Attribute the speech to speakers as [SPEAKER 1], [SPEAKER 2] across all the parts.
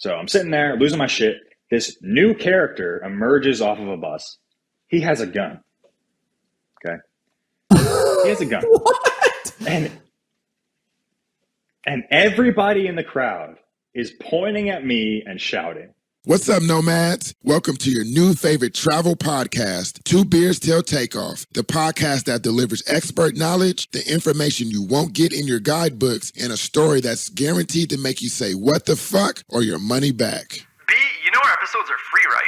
[SPEAKER 1] So I'm sitting there losing my shit. This new character emerges off of a bus. He has a gun. Okay. He has a gun.
[SPEAKER 2] What?
[SPEAKER 1] And everybody in the crowd is pointing at me and shouting.
[SPEAKER 3] What's up, nomads? Welcome to your new favorite travel podcast, Two Beers Till Takeoff, the podcast that delivers expert knowledge, the information you won't get in your guidebooks, and a story that's guaranteed to make you say, what the fuck, or your money back.
[SPEAKER 4] B, you know our episodes are free, right?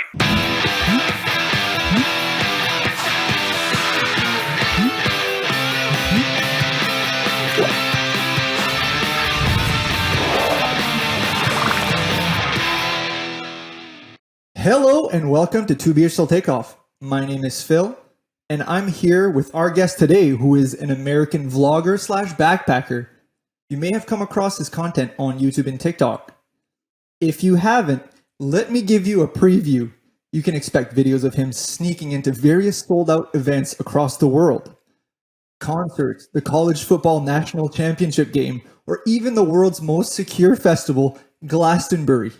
[SPEAKER 2] Hello and welcome to Two Beers Till Takeoff. My name is Phil, and I'm here with our guest today, who is an American vlogger slash backpacker. You may have come across his content on YouTube and TikTok. If you haven't, let me give you a preview. You can expect videos of him sneaking into various sold-out events across the world. Concerts, the College Football National Championship game, or even the world's most secure festival, Glastonbury.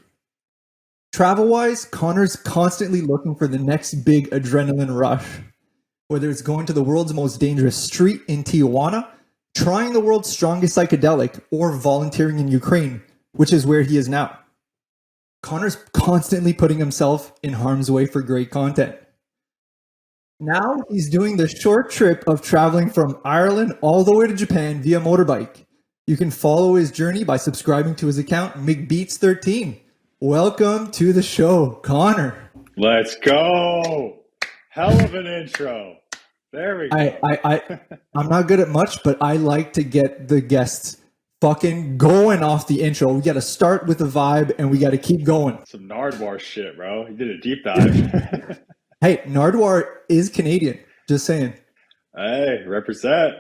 [SPEAKER 2] Travel-wise, Connor's constantly looking for the next big adrenaline rush. Whether it's going to the world's most dangerous street in Tijuana, trying the world's strongest psychedelic, or volunteering in Ukraine, which is where he is now. Connor's constantly putting himself in harm's way for great content. Now he's doing the short trip of traveling from Ireland all the way to Japan via motorbike. You can follow his journey by subscribing to his account, McBeats13. Welcome to the show, Connor.
[SPEAKER 1] Let's go. Hell of an intro. There we go.
[SPEAKER 2] I'm not good at much, but I like to get the guests fucking going off the intro. We got to start with a vibe and we got to keep going.
[SPEAKER 1] Some Nardwuar shit, bro. You did a deep dive.
[SPEAKER 2] Hey, Nardwuar is Canadian. Just saying.
[SPEAKER 1] Hey, represent.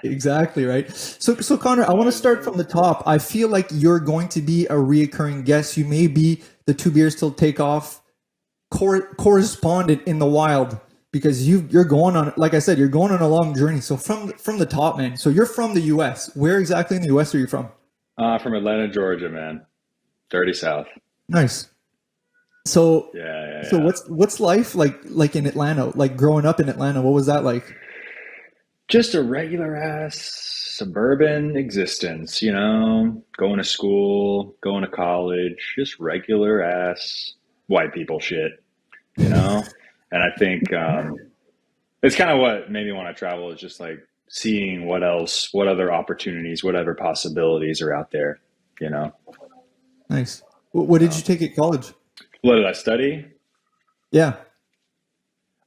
[SPEAKER 2] Exactly, right? So Connor, I want to start from the top. I feel like you're going to be a reoccurring guest. You may be the Two Beers Till Takeoff correspondent in the wild, because you're going on, like I said, you're going on a long journey. So from the top, man. So you're from the U.S. Where exactly in the U.S. are you from?
[SPEAKER 1] From Atlanta, Georgia, man. Dirty South.
[SPEAKER 2] Nice. So
[SPEAKER 1] Yeah.
[SPEAKER 2] So what's life like in Atlanta? Like growing up in Atlanta, what was that like?
[SPEAKER 1] Just a regular ass suburban existence, you know, going to school, going to college, just regular ass white people shit, you know? And I think it's kind of what made me want to travel, is just like seeing what other opportunities, whatever possibilities are out there, you know?
[SPEAKER 2] Nice. What did you take at college?
[SPEAKER 1] What did I study?
[SPEAKER 2] Yeah.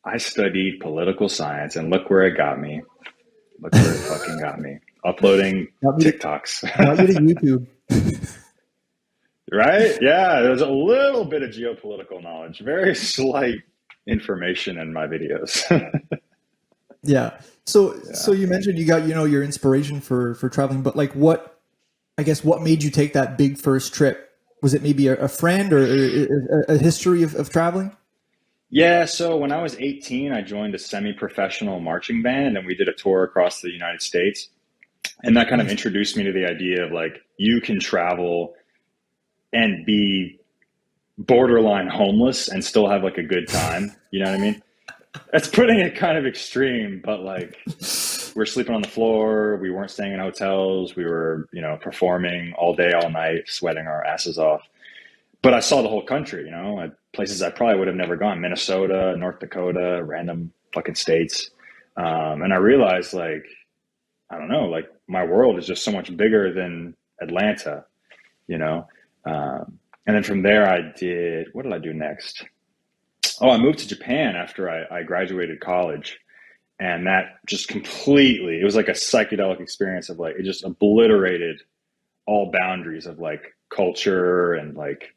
[SPEAKER 1] I studied political science, and look where it got me. Look where it fucking got me. Uploading TikToks.
[SPEAKER 2] Got you to YouTube.
[SPEAKER 1] Right? Yeah, there's a little bit of geopolitical knowledge. Very slight information in my videos.
[SPEAKER 2] Yeah. So you mentioned you got, your inspiration for traveling, but like what made you take that big first trip? Was it maybe a friend or a history of traveling?
[SPEAKER 1] Yeah, so when I was 18, I joined a semi-professional marching band, and we did a tour across the United States. And that kind of introduced me to the idea of like, you can travel and be borderline homeless and still have like a good time. You know what I mean? That's putting it kind of extreme, but like we're sleeping on the floor. We weren't staying in hotels. We were, performing all day, all night, sweating our asses off. But I saw the whole country, at places I probably would have never gone. Minnesota, North Dakota, random fucking states. And I realized like, I don't know, like my world is just so much bigger than Atlanta, and then from there what did I do next? Oh, I moved to Japan after I graduated college. And that just completely, it was like a psychedelic experience of like, it just obliterated all boundaries of like culture and like,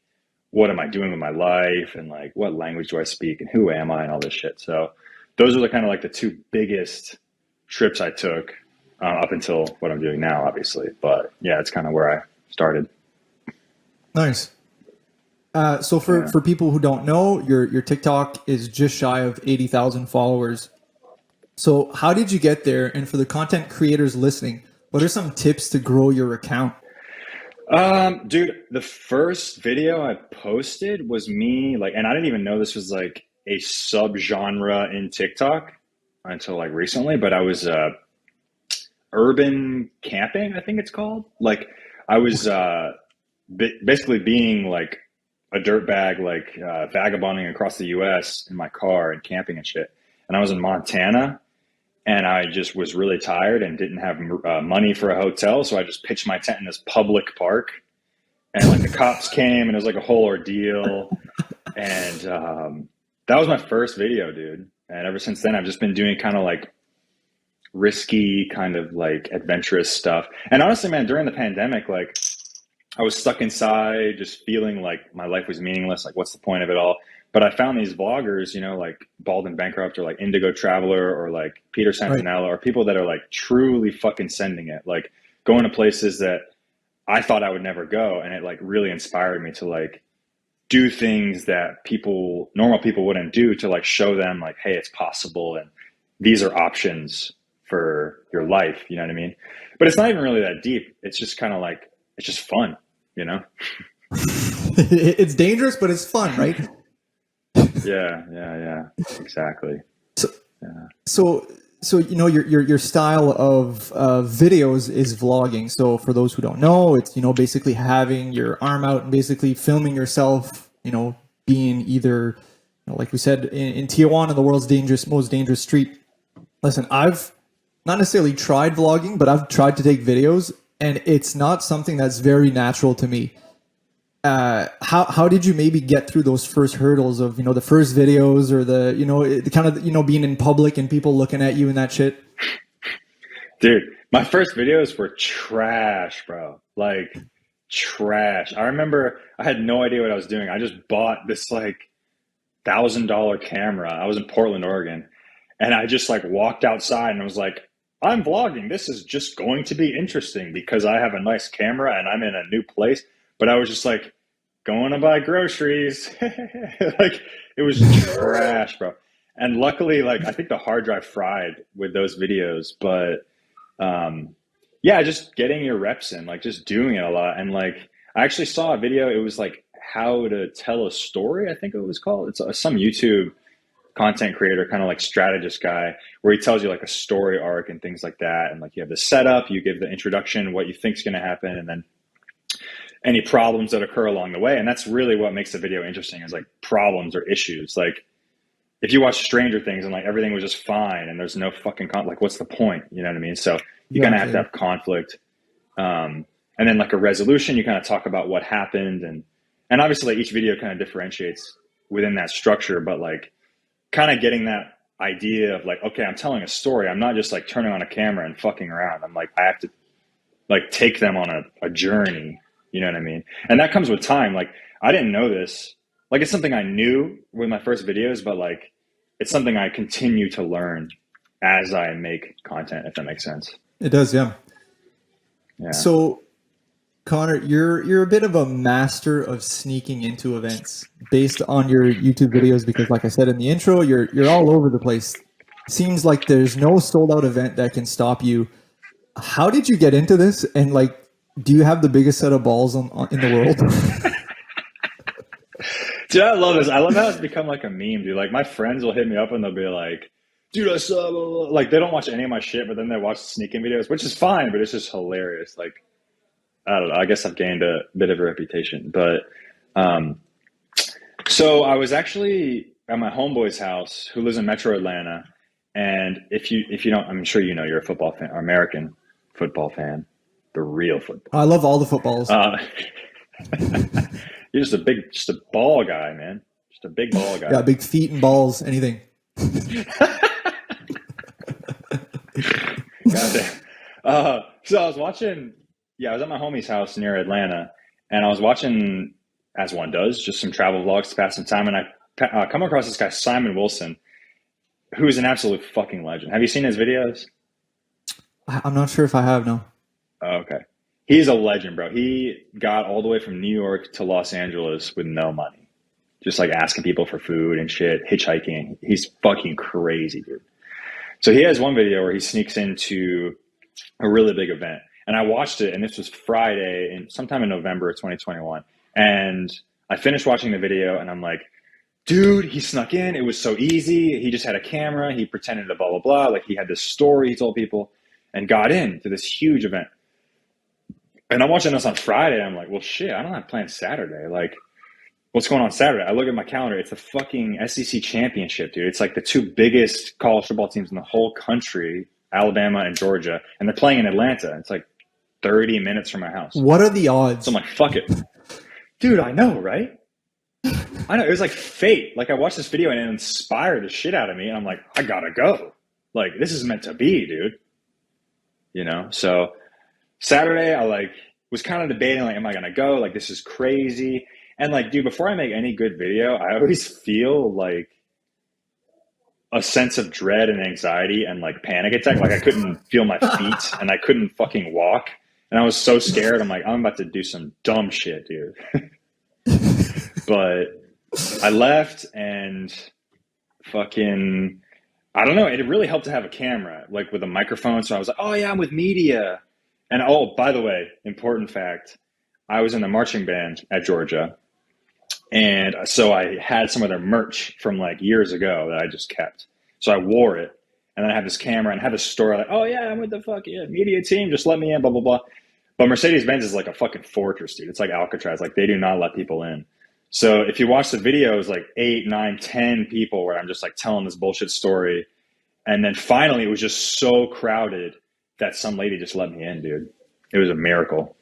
[SPEAKER 1] what am I doing with my life, and like what language do I speak, and who am I, and all this shit. So those are the kind of like the two biggest trips I took up until what I'm doing now, obviously. But yeah, it's kind of where I started.
[SPEAKER 2] Nice. So for people who don't know, your TikTok is just shy of 80,000 followers. So how did you get there? And for the content creators listening, what are some tips to grow your account?
[SPEAKER 1] Dude, the first video I posted was me, like, and I didn't even know this was like a subgenre in TikTok until like recently, but I was urban camping, I think it's called. Like, I was basically being like a dirtbag, like vagabonding across the US in my car and camping and shit. And I was in Montana and I just was really tired and didn't have money for a hotel. So I just pitched my tent in this public park and like the cops came and it was like a whole ordeal. And that was my first video, dude. And ever since then, I've just been doing kind of like risky, kind of like adventurous stuff. And honestly, man, during the pandemic, like I was stuck inside just feeling like my life was meaningless. Like, what's the point of it all? But I found these vloggers, you know, like Bald and Bankrupt or like Indigo Traveler or like Peter Santinella or people that are like truly fucking sending it, like going to places that I thought I would never go. And it like really inspired me to like do things that normal people wouldn't do, to like show them like, hey, it's possible. And these are options for your life. You know what I mean? But it's not even really that deep. It's just kind of like, it's just fun, you know?
[SPEAKER 2] It's dangerous, but it's fun, right?
[SPEAKER 1] Yeah, exactly.
[SPEAKER 2] So you know, your style of videos is vlogging. So for those who don't know, it's, you know, basically having your arm out and basically filming yourself, you know, being either, you know, like we said in Tijuana, the world's most dangerous street. Listen, I've not necessarily tried vlogging, but I've tried to take videos, and it's not something that's very natural to me. How did you maybe get through those first hurdles of, you know, the first videos or the, you know, the kind of, you know, being in public and people looking at you and that shit?
[SPEAKER 1] Dude, my first videos were trash, bro. Like trash. I remember I had no idea what I was doing. I just bought this like $1,000 camera. I was in Portland, Oregon, and I just like walked outside and I was like, I'm vlogging. This is just going to be interesting because I have a nice camera and I'm in a new place. But I was just like going to buy groceries. Like it was trash, bro. And luckily, like I think the hard drive fried with those videos, but yeah, just getting your reps in, like just doing it a lot. And like I actually saw a video. It was like how to tell a story, I think it was called. It's some YouTube content creator, kind of like strategist guy, where he tells you like a story arc and things like that. And like you have the setup, you give the introduction, what you think's going to happen, and then any problems that occur along the way. And that's really what makes the video interesting, is like problems or issues. Like if you watch Stranger Things and like everything was just fine and there's no fucking like what's the point? You know what I mean? So you kind of have to have conflict. And then like a resolution, you kind of talk about what happened, and obviously like each video kind of differentiates within that structure, but like kind of getting that idea of like, okay, I'm telling a story. I'm not just like turning on a camera and fucking around. I'm like, I have to like take them on a journey. You know what I mean? And that comes with time. Like I didn't know this. Like it's something I knew with my first videos, but like it's something I continue to learn as I make content, if that makes sense.
[SPEAKER 2] It does, yeah. So, Conner, you're a bit of a master of sneaking into events based on your YouTube videos, because like I said in the intro, you're all over the place. Seems like there's no sold out event that can stop you. How did you get into this? And like, do you have the biggest set of balls in the world?
[SPEAKER 1] Dude, I love this. I love how it's become like a meme, dude. Like my friends will hit me up and they'll be like, dude, I saw, like they don't watch any of my shit, but then they watch the sneaking videos, which is fine, but it's just hilarious. Like, I don't know. I guess I've gained a bit of a reputation, but, so I was actually at my homeboy's house who lives in Metro Atlanta. And if you don't, I'm sure you know, you're a football fan, or American football fan. The real football.
[SPEAKER 2] I love all the footballs.
[SPEAKER 1] You're just a ball guy, man. Just a big ball guy.
[SPEAKER 2] Yeah, big feet and balls, anything.
[SPEAKER 1] Goddamn. So I was watching. Yeah, I was at my homie's house near Atlanta, and I was watching, as one does, just some travel vlogs to pass some time, and I come across this guy Simon Wilson, who is an absolute fucking legend. Have you seen his videos?
[SPEAKER 2] I'm not sure if I have, no.
[SPEAKER 1] Oh, okay. He's a legend, bro. He got all the way from New York to Los Angeles with no money. Just like asking people for food and shit, hitchhiking. He's fucking crazy, dude. So he has one video where he sneaks into a really big event. And I watched it, and this was Friday, and sometime in November of 2021. And I finished watching the video, and I'm like, dude, he snuck in. It was so easy. He just had a camera. He pretended to blah, blah, blah. Like, he had this story he told people and got in to this huge event. And I'm watching this on Friday. And I'm like, well, shit, I don't have plans Saturday. Like, what's going on Saturday? I look at my calendar. It's the fucking SEC championship, dude. It's like the two biggest college football teams in the whole country, Alabama and Georgia. And they're playing in Atlanta. It's like 30 minutes from my house.
[SPEAKER 2] What are the odds?
[SPEAKER 1] So I'm like, fuck it. Dude, I know, right? I know. It was like fate. Like, I watched this video and it inspired the shit out of me. And I'm like, I gotta go. Like, this is meant to be, dude. You know? So Saturday, I like was kind of debating, like, am I gonna go? Like, this is crazy. And like, dude, before I make any good video, I always feel like a sense of dread and anxiety and like panic attack. Like, I couldn't feel my feet and I couldn't fucking walk. And I was so scared. I'm like, I'm about to do some dumb shit, dude. But I left and fucking, I don't know. It really helped to have a camera, like with a microphone. So I was like, oh yeah, I'm with media. And oh, by the way, important fact, I was in the marching band at Georgia. And so I had some of their merch from like years ago that I just kept. So I wore it. And then I have this camera and I have this story like, oh yeah, I'm with the fucking media team. Just let me in, blah, blah, blah. But Mercedes-Benz is like a fucking fortress, dude. It's like Alcatraz. Like, they do not let people in. So if you watch the videos, like 8, 9, 10 people where I'm just like telling this bullshit story. And then finally it was just so crowded that some lady just let me in, dude. It was a miracle.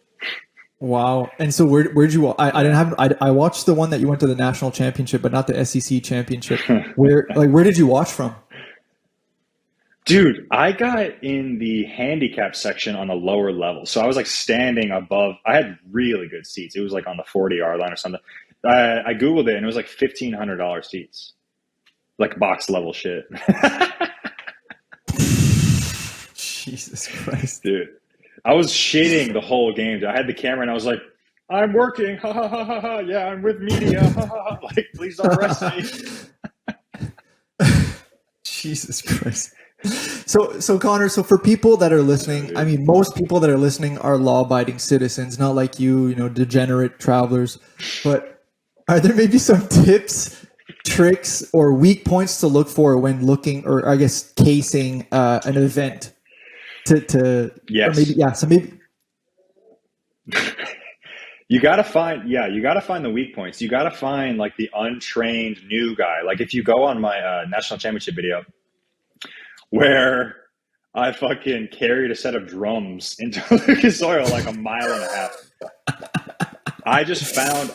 [SPEAKER 2] Wow. And so where'd you, I watched the one that you went to the national championship, but not the SEC championship. Where did you watch from?
[SPEAKER 1] Dude, I got in the handicap section on the lower level. So I was like standing above, I had really good seats. It was like on the 40-yard line or something. I Googled it and it was like $1,500 seats. Like box level shit.
[SPEAKER 2] Jesus Christ.
[SPEAKER 1] Dude, I was shitting the whole game. Dude. I had the camera and I was like, I'm working. Ha ha ha ha ha. Yeah, I'm with media. Ha ha ha. Like, please don't arrest me.
[SPEAKER 2] Jesus Christ. So Connor, so for people that are listening, I mean, most people that are listening are law-abiding citizens, not like you know, degenerate travelers. But are there maybe some tips, tricks, or weak points to look for when looking, or I guess casing an event?
[SPEAKER 1] Yes.
[SPEAKER 2] Or maybe, yeah. So maybe
[SPEAKER 1] you gotta find the weak points. You gotta find like the untrained new guy. Like, if you go on my national championship video, where I fucking carried a set of drums into Lucas Oil like a mile and a half. I just found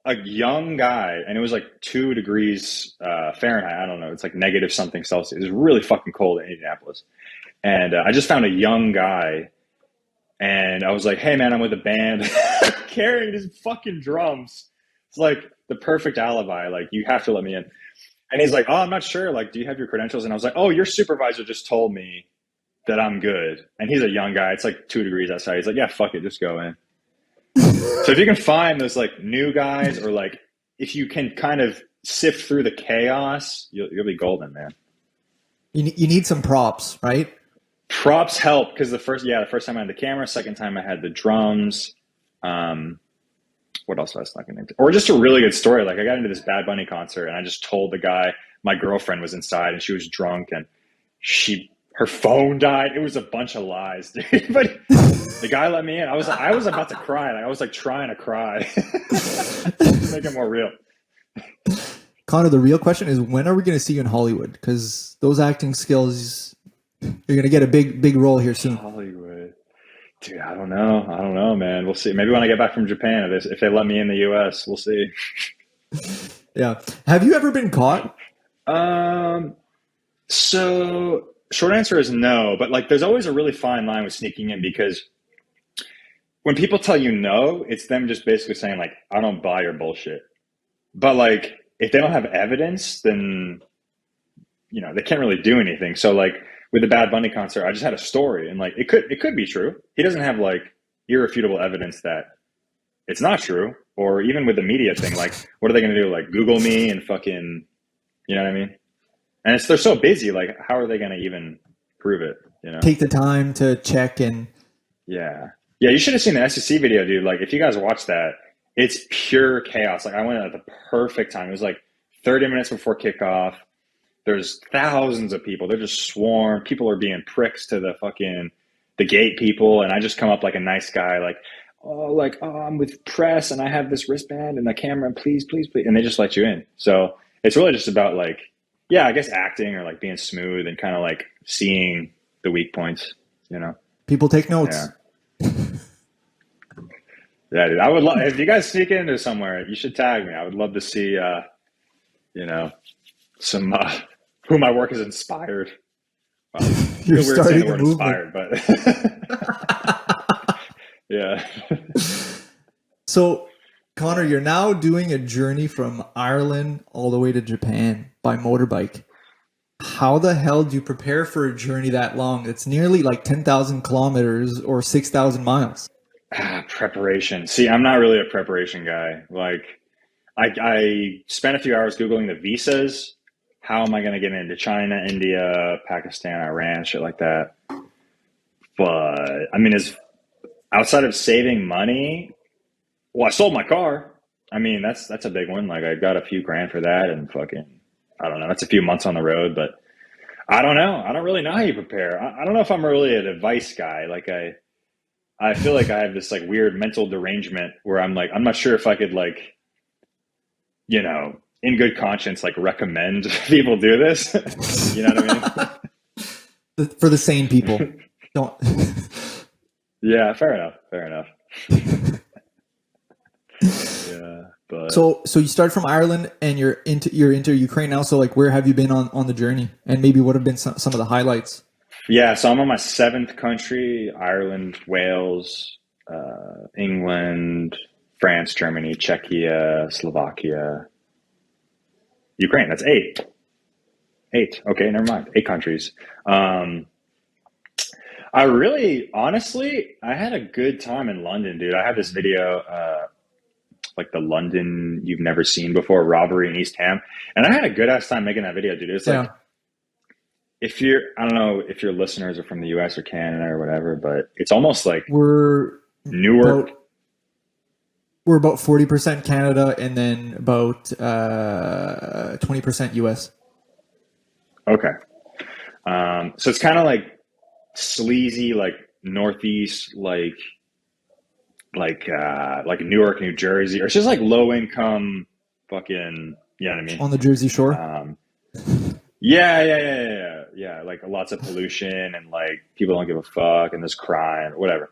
[SPEAKER 1] a young guy, and it was like 2 degrees Fahrenheit. I don't know. It's like negative something Celsius. It was really fucking cold in Indianapolis. And I just found a young guy, and I was like, hey, man, I'm with a band carrying his fucking drums. It's like the perfect alibi. Like, you have to let me in. And he's like, oh, I'm not sure. Like, do you have your credentials? And I was like, oh, your supervisor just told me that I'm good. And he's a young guy. It's like 2 degrees outside. He's like, yeah, fuck it. Just go in. So if you can find those like new guys, or like if you can kind of sift through the chaos, you'll be golden, man.
[SPEAKER 2] you need some props, right?
[SPEAKER 1] Props help, because the first time I had the camera, second time I had the drums. What else was I snuck into? Or just a really good story. Like, I got into this Bad Bunny concert and I just told the guy my girlfriend was inside and she was drunk and her phone died. It was a bunch of lies, dude. But the guy let me in. I was about to cry. Like, I was like trying to cry to make it more real.
[SPEAKER 2] Connor, the real question is, when are we going to see you in Hollywood? Because those acting skills, you're going to get a big role here soon.
[SPEAKER 1] Hollywood. Dude, I don't know, man. We'll see. Maybe when I get back from Japan, if they let me in the U.S., we'll see.
[SPEAKER 2] Yeah. Have you ever been caught?
[SPEAKER 1] So short answer is no, but like, there's always a really fine line with sneaking in, because when people tell you no, it's them just basically saying like, I don't buy your bullshit. But like, if they don't have evidence, then, you know, they can't really do anything. So like, with the Bad Bunny concert, I just had a story, and like, it could be true. He doesn't have like irrefutable evidence that it's not true. Or even with the media thing, like, what are they going to do? Like, Google me and fucking, you know what I mean? And they're so busy. Like, how are they going to even prove it? You know,
[SPEAKER 2] take the time to check and
[SPEAKER 1] Yeah. Yeah, you should have seen the SEC video, dude. Like, if you guys watch that, it's pure chaos. Like, I went at the perfect time. It was like 30 minutes before kickoff. There's thousands of people. They're just swarmed. People are being pricks to the gate people. And I just come up like a nice guy, like, I'm with press and I have this wristband and the camera, and please. And they just let you in. So it's really just about like, yeah, I guess acting or like being smooth and kind of like seeing the weak points, you know?
[SPEAKER 2] People take notes.
[SPEAKER 1] Yeah. Yeah, dude. I would love, if you guys sneak into somewhere, you should tag me. I would love to see, some, who my work has inspired.
[SPEAKER 2] You're
[SPEAKER 1] weird
[SPEAKER 2] starting
[SPEAKER 1] saying the
[SPEAKER 2] a
[SPEAKER 1] word
[SPEAKER 2] movement.
[SPEAKER 1] inspired, but yeah.
[SPEAKER 2] So, Connor, you're now doing a journey from Ireland all the way to Japan by motorbike. How the hell do you prepare for a journey that long? It's nearly like 10,000 kilometers or 6,000 miles.
[SPEAKER 1] Preparation. See, I'm not really a preparation guy. Like, I spent a few hours Googling the visas. How am I going to get into China, India, Pakistan, Iran, shit like that? But, I mean, outside of saving money, well, I sold my car. I mean, that's a big one. Like, I got a few grand for that and I don't know. That's a few months on the road, but I don't know. I don't really know how you prepare. I don't know if I'm really an advice guy. Like, I feel like I have this like weird mental derangement where I'm like, I'm not sure if I could like, in good conscience, like recommend people do this. You know what I
[SPEAKER 2] mean? For the sane people. Don't.
[SPEAKER 1] Yeah, fair enough. Yeah, but
[SPEAKER 2] so you start from Ireland and you're into Ukraine now. So like, where have you been on the journey, and maybe what have been some of the highlights?
[SPEAKER 1] Yeah, so I'm on my 7th country: Ireland, Wales, England, France, Germany, Czechia, Slovakia, Ukraine. That's 8. Okay, never mind. 8 countries. I really, honestly, I had a good time in London, dude. I have this video, like the London you've never seen before robbery in East Ham, and I had a good ass time making that video, dude. It's like, I don't know if your listeners are from the US or Canada or whatever, but it's almost like
[SPEAKER 2] we're
[SPEAKER 1] Newark.
[SPEAKER 2] We're about 40% Canada and then about 20% US.
[SPEAKER 1] Okay. So it's kind of like sleazy, like Northeast, like Newark, New Jersey, or it's just like low income fucking, you know what I mean?
[SPEAKER 2] On the Jersey Shore?
[SPEAKER 1] Yeah. Like lots of pollution and like people don't give a fuck and there's crime, whatever.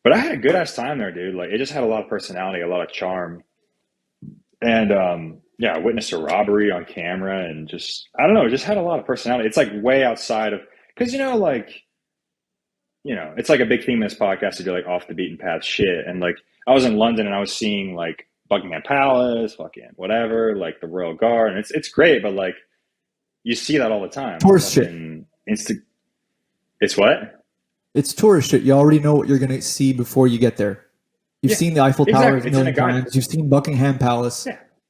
[SPEAKER 1] But I had a good ass time there, dude. Like, it just had a lot of personality, a lot of charm. And I witnessed a robbery on camera and just, I don't know, it just had a lot of personality. It's like way outside of, because it's like a big theme in this podcast to do like off the beaten path shit. And like, I was in London and I was seeing like Buckingham Palace, fucking whatever, like the Royal Guard. And it's great, but like, you see that all the time.
[SPEAKER 2] Tourist shit.
[SPEAKER 1] It's what?
[SPEAKER 2] It's tourist shit. You already know what you're going to see before you get there. You've seen the Eiffel Tower a million times. You've seen Buckingham Palace.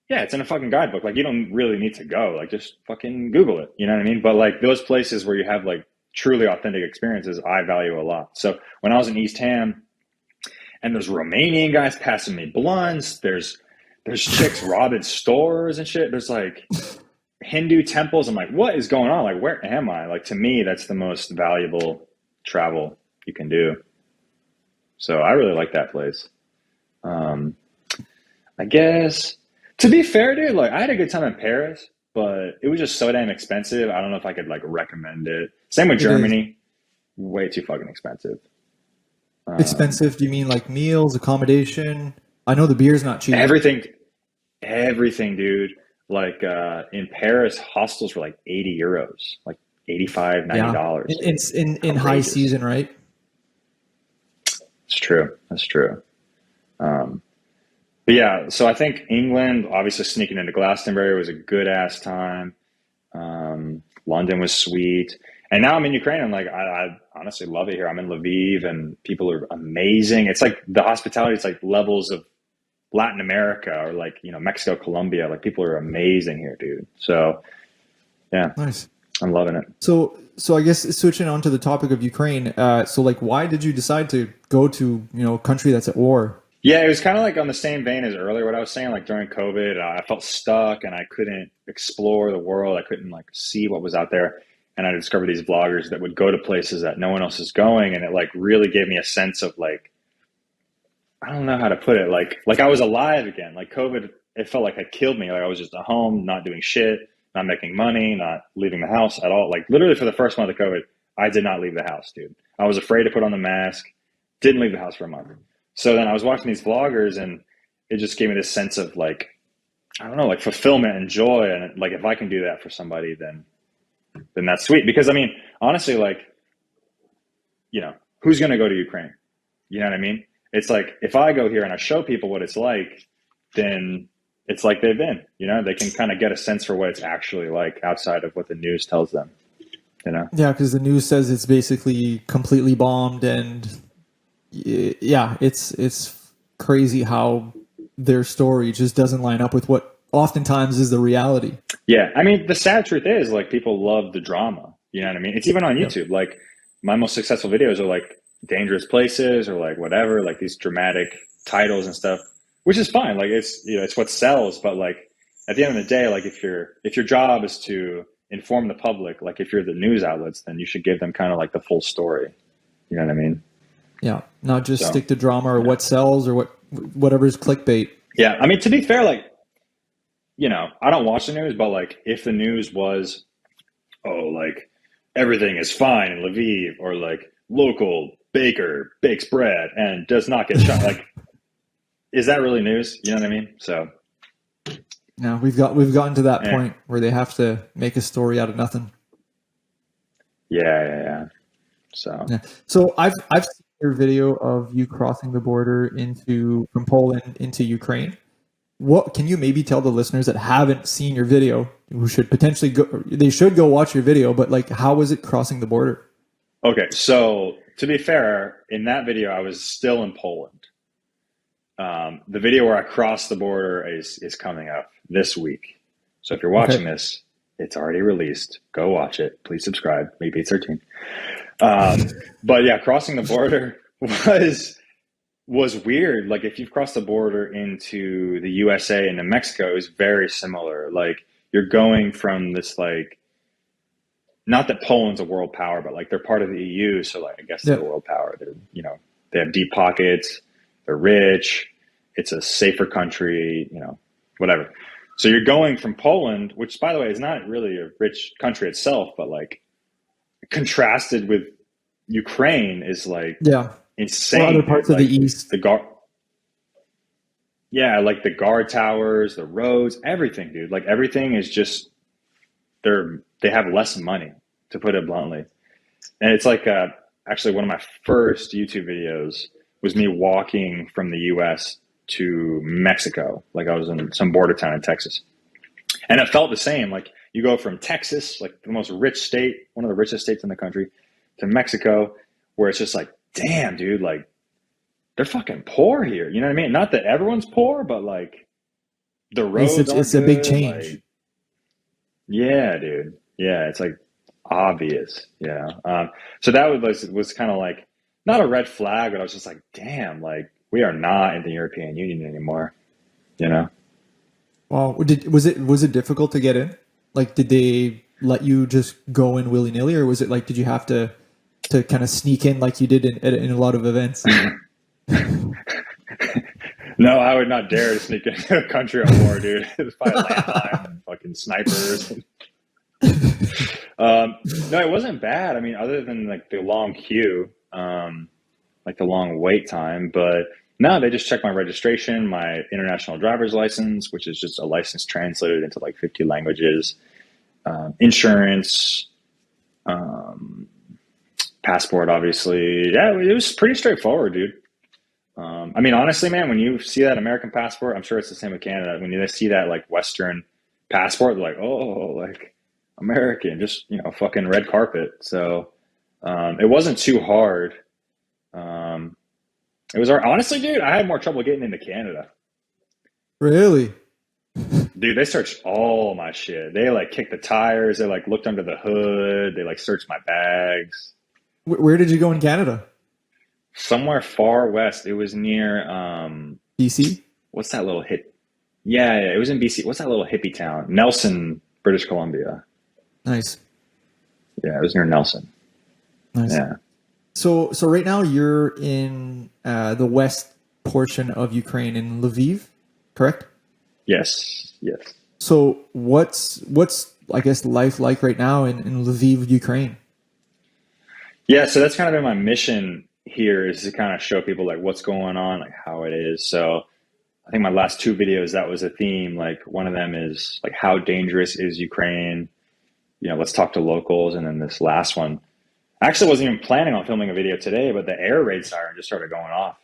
[SPEAKER 1] Yeah, it's in a fucking guidebook. Like, you don't really need to go. Like, just fucking Google it. You know what I mean? But like those places where you have like truly authentic experiences, I value a lot. So when I was in East Ham and there's Romanian guys passing me blunts, there's chicks robbing stores and shit. There's like Hindu temples. I'm like, what is going on? Like, where am I? Like, to me, that's the most valuable travel you can do. So I really like that place. I guess, to be fair, dude, like I had a good time in Paris, but it was just so damn expensive. I don't know if I could like recommend it. Same with Germany. Way too fucking expensive.
[SPEAKER 2] Expensive? Do you mean like meals, accommodation? I know the beer's not cheap.
[SPEAKER 1] Everything, dude. Like in Paris, hostels were like 80 euros, like $85, $90.
[SPEAKER 2] It's in high season, right?
[SPEAKER 1] It's true. That's true. But yeah, so I think England, obviously sneaking into Glastonbury was a good ass time. London was sweet. And now I'm in Ukraine and like, I honestly love it here. I'm in Lviv and people are amazing. It's like the hospitality, it's like levels of Latin America or like, Mexico, Colombia. Like, people are amazing here, dude. So yeah.
[SPEAKER 2] Nice.
[SPEAKER 1] I'm loving it.
[SPEAKER 2] So I guess switching on to the topic of Ukraine. So like, why did you decide to go to, a country that's at war?
[SPEAKER 1] Yeah, it was kind of like on the same vein as earlier what I was saying. Like during COVID, I felt stuck and I couldn't explore the world. I couldn't like see what was out there. And I discovered these vloggers that would go to places that no one else is going, and it like really gave me a sense of like, I don't know how to put it, like I was alive again. Like COVID, it felt like it killed me. Like I was just at home, not doing shit, not making money, not leaving the house at all. Like literally for the first month of COVID, I did not leave the house, dude. I was afraid to put on the mask, didn't leave the house for a month. So then I was watching these vloggers, and it just gave me this sense of like, I don't know, like fulfillment and joy. And like, if I can do that for somebody, then that's sweet. Because I mean, honestly, like, who's going to go to Ukraine? You know what I mean? It's like, if I go here and I show people what it's like, then it's like they've been, they can kind of get a sense for what it's actually like outside of what the news tells them,
[SPEAKER 2] Yeah, because the news says it's basically completely bombed, and yeah, it's crazy how their story just doesn't line up with what oftentimes is the reality.
[SPEAKER 1] Yeah, I mean, the sad truth is, like, people love the drama. You know what I mean? It's even on YouTube. Yep. Like, my most successful videos are like dangerous places or like whatever, like these dramatic titles and stuff, which is fine. Like, it's it's what sells. But like at the end of the day, like if your job is to inform the public, like if you're the news outlets, then you should give them kind of like the full story. You know what I mean?
[SPEAKER 2] Yeah, not just stick to drama or what sells or whatever is clickbait.
[SPEAKER 1] Yeah, I mean, to be fair, like, I don't watch the news, but like if the news was, like everything is fine in Lviv, or like local baker bakes bread and does not get shot, like, is that really news? You know what I mean? So
[SPEAKER 2] no, we've gotten to that point where they have to make a story out of nothing.
[SPEAKER 1] Yeah.
[SPEAKER 2] So I've seen your video of you crossing the border from Poland into Ukraine. What can you maybe tell the listeners that haven't seen your video, who should potentially go watch your video, but like, how was it crossing the border?
[SPEAKER 1] Okay, so to be fair, in that video I was still in Poland. The video where I crossed the border is coming up this week. So if you're watching this, it's already released. Go watch it. Please subscribe. Maybe it's 13. But yeah, crossing the border was weird. Like, if you've crossed the border into the USA and to Mexico, it was very similar. Like, you're going from this, like, not that Poland's a world power, but like they're part of the EU. So like, I guess they're a world power. They're, they have deep pockets. They're rich. It's a safer country, whatever. So you're going from Poland, which by the way is not really a rich country itself, but like contrasted with Ukraine is like insane.
[SPEAKER 2] Other parts of the East.
[SPEAKER 1] Like the guard towers, the roads, everything, dude. Like everything is just, they have less money, to put it bluntly. And it's like, actually one of my first YouTube videos was me walking from the US to Mexico. Like I was in some border town in Texas. And it felt the same. Like you go from Texas, like the most rich state, one of the richest states in the country, to Mexico, where it's just like, damn, dude, like they're fucking poor here. You know what I mean? Not that everyone's poor, but like the roads
[SPEAKER 2] it's a big change.
[SPEAKER 1] Like, yeah, dude. Yeah, it's like obvious. So that was kind of like not a red flag, but I was just like, damn, like we are not in the European Union anymore.
[SPEAKER 2] Well, was it difficult to get in? Like, did they let you just go in willy nilly, or was it like, did you have to kind of sneak in like you did in a lot of events?
[SPEAKER 1] No, I would not dare to sneak into a country at war, dude. It's probably landmine and fucking snipers. No, it wasn't bad. I mean, other than like the long queue, like the long wait time, but no, they just checked my registration, my international driver's license, which is just a license translated into like 50 languages, insurance, passport, obviously. Yeah, it was pretty straightforward, dude. I mean, honestly, man, when you see that American passport, I'm sure it's the same with Canada. When they see that like Western passport, they're like, oh, like American, just, fucking red carpet. So it wasn't too hard. It was honestly, dude, I had more trouble getting into Canada.
[SPEAKER 2] Really?
[SPEAKER 1] Dude, they searched all my shit. They like kicked the tires. They like looked under the hood. They like searched my bags.
[SPEAKER 2] Where did you go in Canada?
[SPEAKER 1] Somewhere far west. It was near
[SPEAKER 2] BC?
[SPEAKER 1] what's that little hit? Yeah, it was in BC. What's that little hippie town? Nelson, British Columbia.
[SPEAKER 2] Nice.
[SPEAKER 1] Yeah, it was near Nelson.
[SPEAKER 2] Nice.
[SPEAKER 1] Yeah.
[SPEAKER 2] So right now you're in the west portion of Ukraine in Lviv, correct?
[SPEAKER 1] Yes.
[SPEAKER 2] So what's I guess life like right now in Lviv, Ukraine?
[SPEAKER 1] Yeah, so that's kind of been my mission here, is to kind of show people like what's going on, like how it is. So I think my last two videos, that was a theme. Like one of them is like, how dangerous is Ukraine? You know, let's talk to locals. And then this last one, I actually wasn't even planning on filming a video today, but the air raid siren just started going off.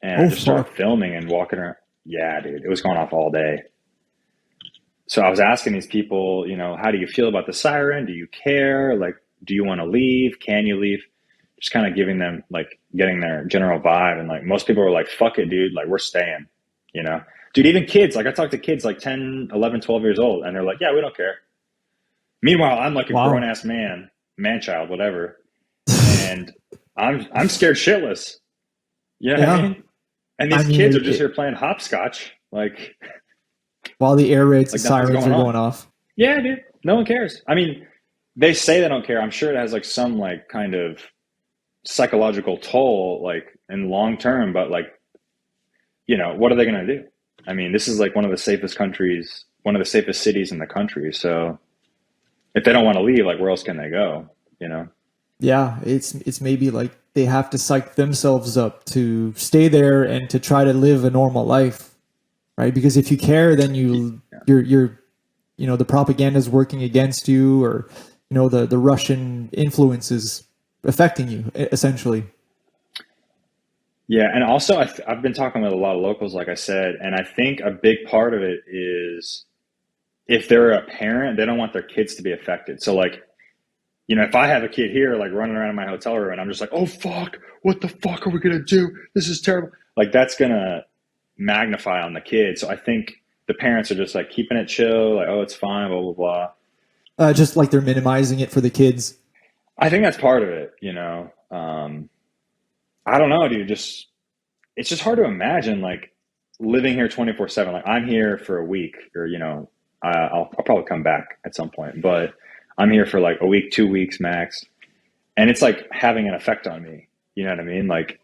[SPEAKER 1] And I just started filming and walking around. Yeah, dude, it was going off all day. So I was asking these people, you know, how do you feel about the siren? Do you care? Like, do you want to leave? Can you leave? Just kind of giving them, like, getting their general vibe. And like, most people were like, fuck it, dude. Like, we're staying, you know? Dude, even kids, like I talked to kids like 10, 11, 12 years old, and they're like, yeah, we don't care. Meanwhile, I'm like a grown ass man-child, whatever. And I'm scared shitless. You know what I mean? And these kids are just here playing hopscotch, like,
[SPEAKER 2] while the air raids,
[SPEAKER 1] like
[SPEAKER 2] the sirens are going off.
[SPEAKER 1] Yeah, dude. No one cares. I mean, they say they don't care. I'm sure it has like some like kind of psychological toll, like in long term, but like, you know, what are they going to do? I mean, this is like one of the safest countries, one of the safest cities in the country. So if they don't want to leave, like, where else can they go? You know?
[SPEAKER 2] Yeah, it's maybe like they have to psych themselves up to stay there and to try to live a normal life, right? Because if you care, then you're you know, the propaganda is working against you, or you know, the Russian influence is affecting you essentially.
[SPEAKER 1] Yeah, and also I've been talking with a lot of locals, like I said, and I think a big part of it is if they're a parent, they don't want their kids to be affected. So like, you know, if I have a kid here, like running around in my hotel room and I'm just like, oh, fuck, what the fuck are we going to do? This is terrible. Like, that's going to magnify on the kid. So I think the parents are just like keeping it chill, like, oh, it's fine, blah, blah, blah.
[SPEAKER 2] Just like they're minimizing it for the kids.
[SPEAKER 1] I think that's part of it, you know. I don't know, dude. It's just hard to imagine like living here 24/7. Like, I'm here for a week, or, you know, I'll probably come back at some point, but I'm here for like a week, 2 weeks max. And it's like having an effect on me. You know what I mean? Like,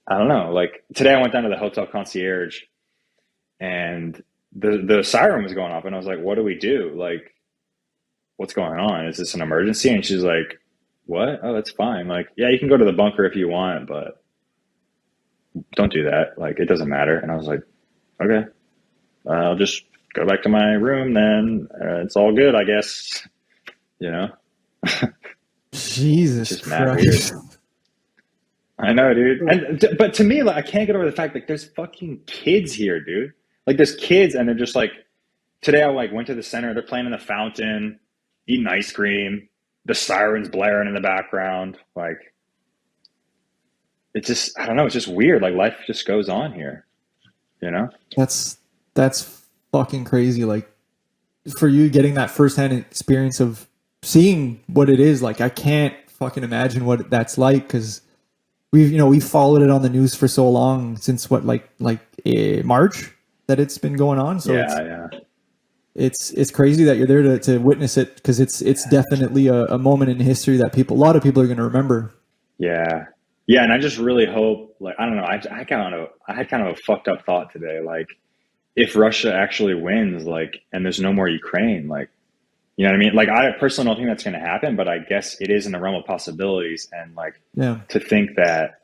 [SPEAKER 1] I don't know. Like today I went down to the hotel concierge and the siren was going off, and I was like, what do we do? Like, what's going on? Is this an emergency? And she's like, what? Oh, that's fine. Like, yeah, you can go to the bunker if you want, but don't do that. Like, it doesn't matter. And I was like, okay, I'll just go back to my room then. It's all good, I guess. You know?
[SPEAKER 2] Jesus
[SPEAKER 1] just
[SPEAKER 2] Christ.
[SPEAKER 1] Weird. I know, dude. But to me, like, I can't get over the fact that there's fucking kids here, dude. Like, there's kids, and they're just like, today I like went to the center, they're playing in the fountain, eating ice cream, the sirens blaring in the background. Like, it's just, I don't know, it's just weird. Like, life just goes on here, you know?
[SPEAKER 2] That's fucking crazy. Like, for you getting that firsthand experience of seeing what it is like, I can't fucking imagine what that's like, because we've followed it on the news for so long, since March that it's been going on. So it's crazy that you're there to witness it, because it's definitely a moment in history that a lot of people are going to remember.
[SPEAKER 1] Yeah, and I just really hope, like, I don't know, I had kind of a fucked up thought today, like, if Russia actually wins, like, and there's no more Ukraine, like, you know what I mean? Like, I personally don't think that's going to happen, but I guess it is in the realm of possibilities. And like, to think that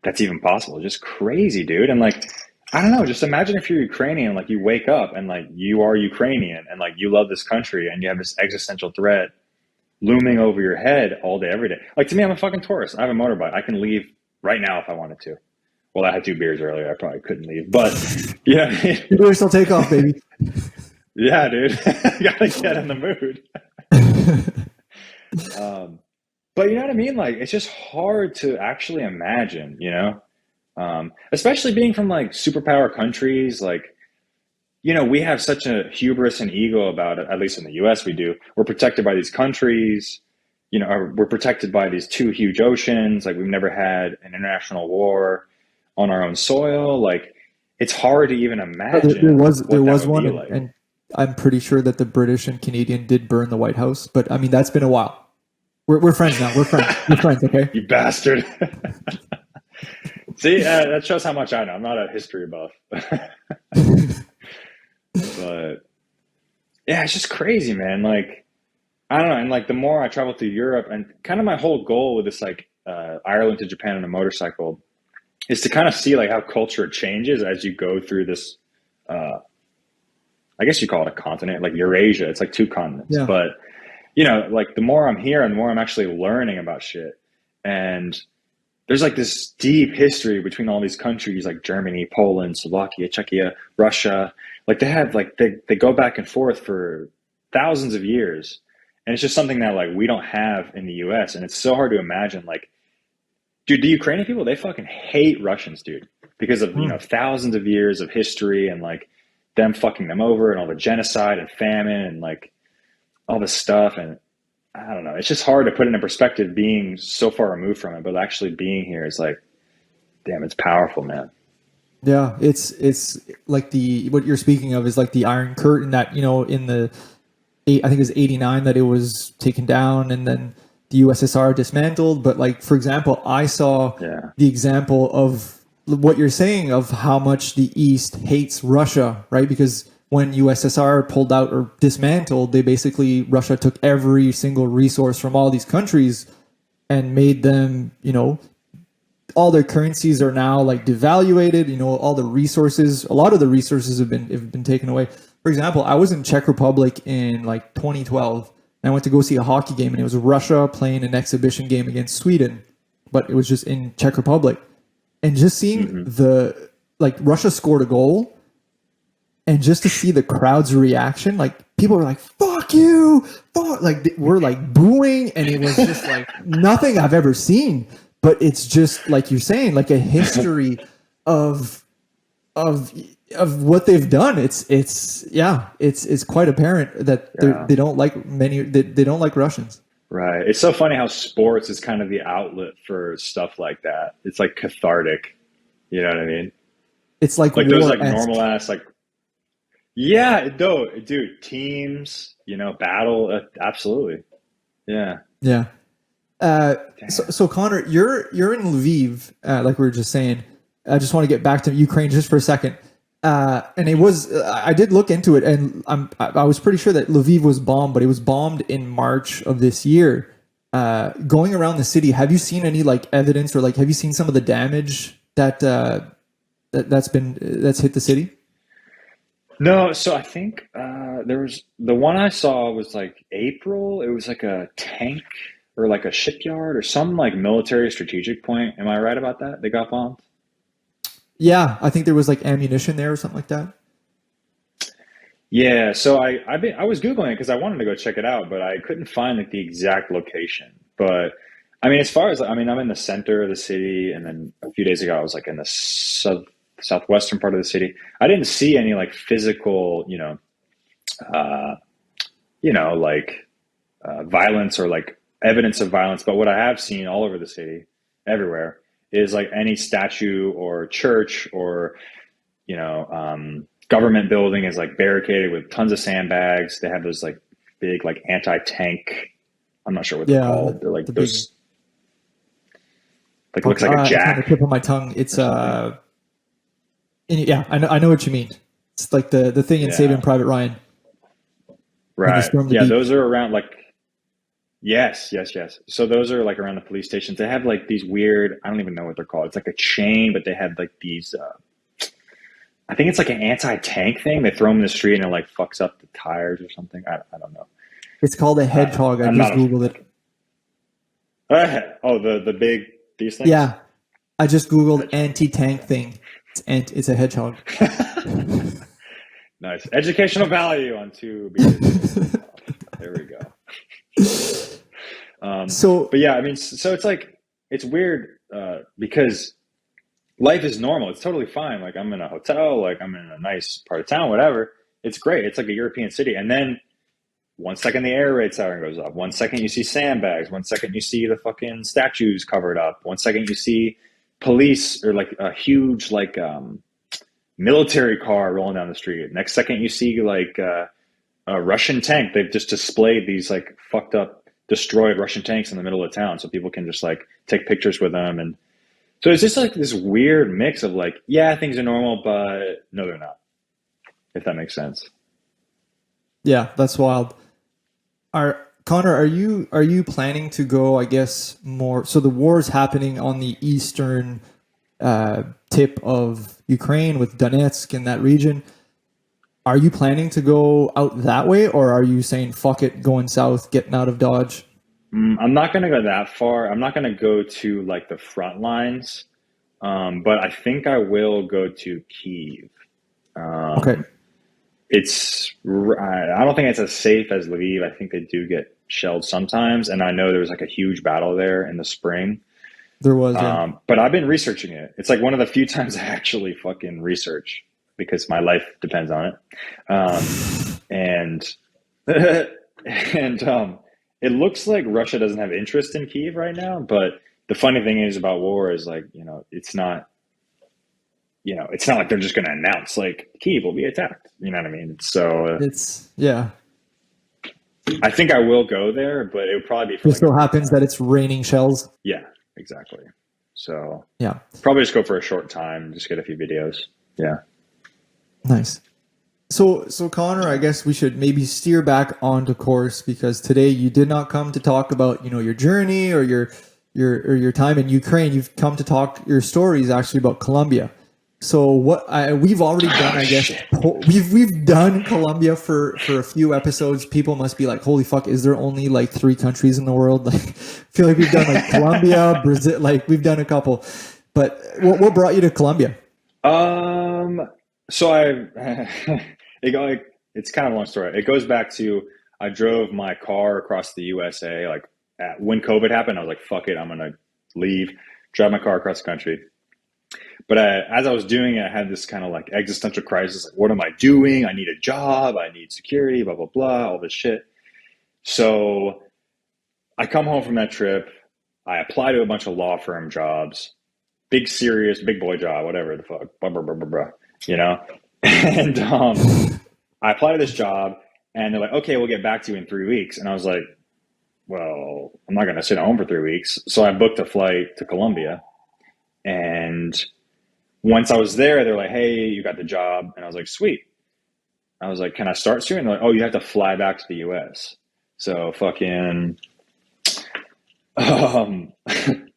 [SPEAKER 1] that's even possible, just crazy, dude. And like, I don't know, just imagine if you're Ukrainian, like, you wake up and like, you are Ukrainian and like, you love this country and you have this existential threat looming over your head all day, every day. Like, to me, I'm a fucking tourist. I have a motorbike. I can leave right now if I wanted to. Well, I had 2 beers earlier. I probably couldn't leave, but you know what I mean?
[SPEAKER 2] You better still take off, baby.
[SPEAKER 1] Yeah, dude. Gotta get in the mood. But you know what I mean? Like, it's just hard to actually imagine, you know? Especially being from like superpower countries. Like, we have such a hubris and ego about it, at least in the US we do. We're protected by these countries, we're protected by these two huge oceans. Like we've never had an international war on our own soil. Like it's hard to even imagine.
[SPEAKER 2] There was one,
[SPEAKER 1] like.
[SPEAKER 2] and I'm pretty sure that the British and Canadian did burn the White House, but I mean, that's been a while. We're friends now. We're friends. We're friends, okay?
[SPEAKER 1] You bastard. See, that shows how much I know. I'm not a history buff. But yeah, it's just crazy, man. Like, I don't know. And like the more I travel through Europe, and kind of my whole goal with this, like Ireland to Japan on a motorcycle, is to kind of see like how culture changes as you go through this, I guess you call it a continent, like Eurasia. It's like two continents.
[SPEAKER 2] Yeah.
[SPEAKER 1] But, like the more I'm here and the more I'm actually learning about shit. And there's like this deep history between all these countries like Germany, Poland, Slovakia, Czechia, Russia. Like they have like, they go back and forth for thousands of years. And it's just something that like we don't have in the US. And it's so hard to imagine. Like, dude, the Ukrainian people, they fucking hate Russians, dude, because of, thousands of years of history and like them fucking them over and all the genocide and famine and like all this stuff. And I don't know, it's just hard to put it in perspective being so far removed from it, but actually being here is like, damn, it's powerful, man.
[SPEAKER 2] Yeah, it's like what you're speaking of is like the Iron Curtain that, in I think it was 89 that it was taken down and then the USSR dismantled. But like, for example, I saw the example of what you're saying of how much the East hates Russia, right? Because when USSR pulled out or dismantled, Russia took every single resource from all these countries and made them, all their currencies are now like devaluated, all the resources, a lot of the resources have been taken away. For example, I was in Czech Republic in like 2012 and I went to go see a hockey game and it was Russia playing an exhibition game against Sweden, but it was just in Czech Republic. And just seeing Russia scored a goal and just to see the crowd's reaction, like people were like, fuck you, fuck, like we're like booing. And it was just like nothing I've ever seen, but it's just like you're saying, like a history of what they've done. It's quite apparent that they don't like they don't like Russians.
[SPEAKER 1] Right. It's so funny how sports is kind of the outlet for stuff like that. It's like cathartic. You know what I mean?
[SPEAKER 2] It's like
[SPEAKER 1] those like normal ass like, yeah, no, dude, teams, battle. Absolutely. Yeah.
[SPEAKER 2] Yeah. So Connor, you're in Lviv, like we were just saying. I just want to get back to Ukraine just for a second. And it was, I did look into it and I was pretty sure that Lviv was bombed, but it was bombed in March of this year. Going around the city, have you seen any like evidence or like, have you seen some of the damage that's hit the city?
[SPEAKER 1] No. So I think, there was the one I saw was like April. It was like a tank or like a shipyard or some like military strategic point. Am I right about that? They got bombed?
[SPEAKER 2] Yeah, I think there was like ammunition there or something like that.
[SPEAKER 1] Yeah, so I was Googling it because I wanted to go check it out, but I couldn't find like the exact location. But I mean, as far as I'm in the center of the city, and then a few days ago I was like in the southwestern part of the city. I didn't see any like physical, violence or like evidence of violence. But what I have seen all over the city, everywhere, is like any statue or church or, government building is like barricaded with tons of sandbags. They have those like big, like anti-tank, I'm not sure what they're called. They're like those, like looks like a jack.
[SPEAKER 2] It's on the tip of my tongue. It's, I know what you mean. It's like the thing in Saving Private Ryan.
[SPEAKER 1] Right. Yeah. Those are around like, Yes. So those are like around the police stations. They have like these weird, I don't even know what they're called. It's like a chain, but they have like these, I think it's like an anti-tank thing. They throw them in the street and it like fucks up the tires or something. I don't know.
[SPEAKER 2] It's called a hedgehog. I just Googled it.
[SPEAKER 1] The big, these things?
[SPEAKER 2] Yeah. I just Googled anti-tank thing. It's a hedgehog.
[SPEAKER 1] Nice. Educational value on 2 beers. There we go. But yeah, I mean, so it's like, it's weird because life is normal. It's totally fine. Like I'm in a hotel, like I'm in a nice part of town, whatever. It's great. It's like a European city. And then 1 second the air raid siren goes up. 1 second you see sandbags. 1 second you see the fucking statues covered up. 1 second you see police or like a huge like military car rolling down the street. Next second you see like a Russian tank. They've just displayed these like fucked up, destroyed Russian tanks in the middle of town so people can just like take pictures with them. And so it's just like this weird mix of like, yeah, things are normal, but no, they're not. If that makes sense.
[SPEAKER 2] Yeah, that's wild. Connor, are you planning to go, I guess, more? So the war is happening on the eastern tip of Ukraine with Donetsk and that region. Are you planning to go out that way, or are you saying, fuck it, going south, getting out of Dodge?
[SPEAKER 1] I'm not going to go that far. I'm not going to go to like the front lines, but I think I will go to Kyiv.
[SPEAKER 2] Okay.
[SPEAKER 1] I don't think it's as safe as Lviv. I think they do get shelled sometimes. And I know there was like a huge battle there in the spring.
[SPEAKER 2] There was, yeah.
[SPEAKER 1] But I've been researching it. It's like one of the few times I actually fucking research because my life depends on it. And it looks like Russia doesn't have interest in Kyiv right now. But the funny thing is about war is like, it's not like they're just going to announce like Kyiv will be attacked. You know what I mean? So
[SPEAKER 2] yeah.
[SPEAKER 1] I think I will go there, but it would probably be for
[SPEAKER 2] Just so happens that it's raining shells.
[SPEAKER 1] Yeah, exactly. So
[SPEAKER 2] yeah,
[SPEAKER 1] probably just go for a short time, just get a few videos. Yeah.
[SPEAKER 2] Nice. So Connor, I guess we should maybe steer back onto course because today you did not come to talk about, your journey or your time in Ukraine. You've come to talk your stories actually about Colombia. So we've already done, I guess, we've done Colombia for a few episodes. People must be like, holy fuck, is there only like 3 countries in the world? Like, I feel like we've done like Colombia, Brazil, like we've done a couple. But what brought you to Colombia?
[SPEAKER 1] So it's kind of a long story. It goes back to I drove my car across the USA. Like when COVID happened, I was like, fuck it, I'm gonna leave, drive my car across the country. But as I was doing it, I had this kind of like existential crisis. Like, what am I doing? I need a job. I need security, blah, blah, blah, all this shit. So I come home from that trip. I apply to a bunch of law firm jobs, big, serious, big boy job, whatever the fuck, blah, blah, blah, blah, blah, And I apply to this job and they're like, okay, we'll get back to you in 3 weeks. And I was like, well, I'm not going to sit at home for 3 weeks. So I booked a flight to Colombia. And once I was there, they're like, hey, you got the job. And I was like, sweet. I was like, can I start soon? And they're like, oh, you have to fly back to the US. So fucking,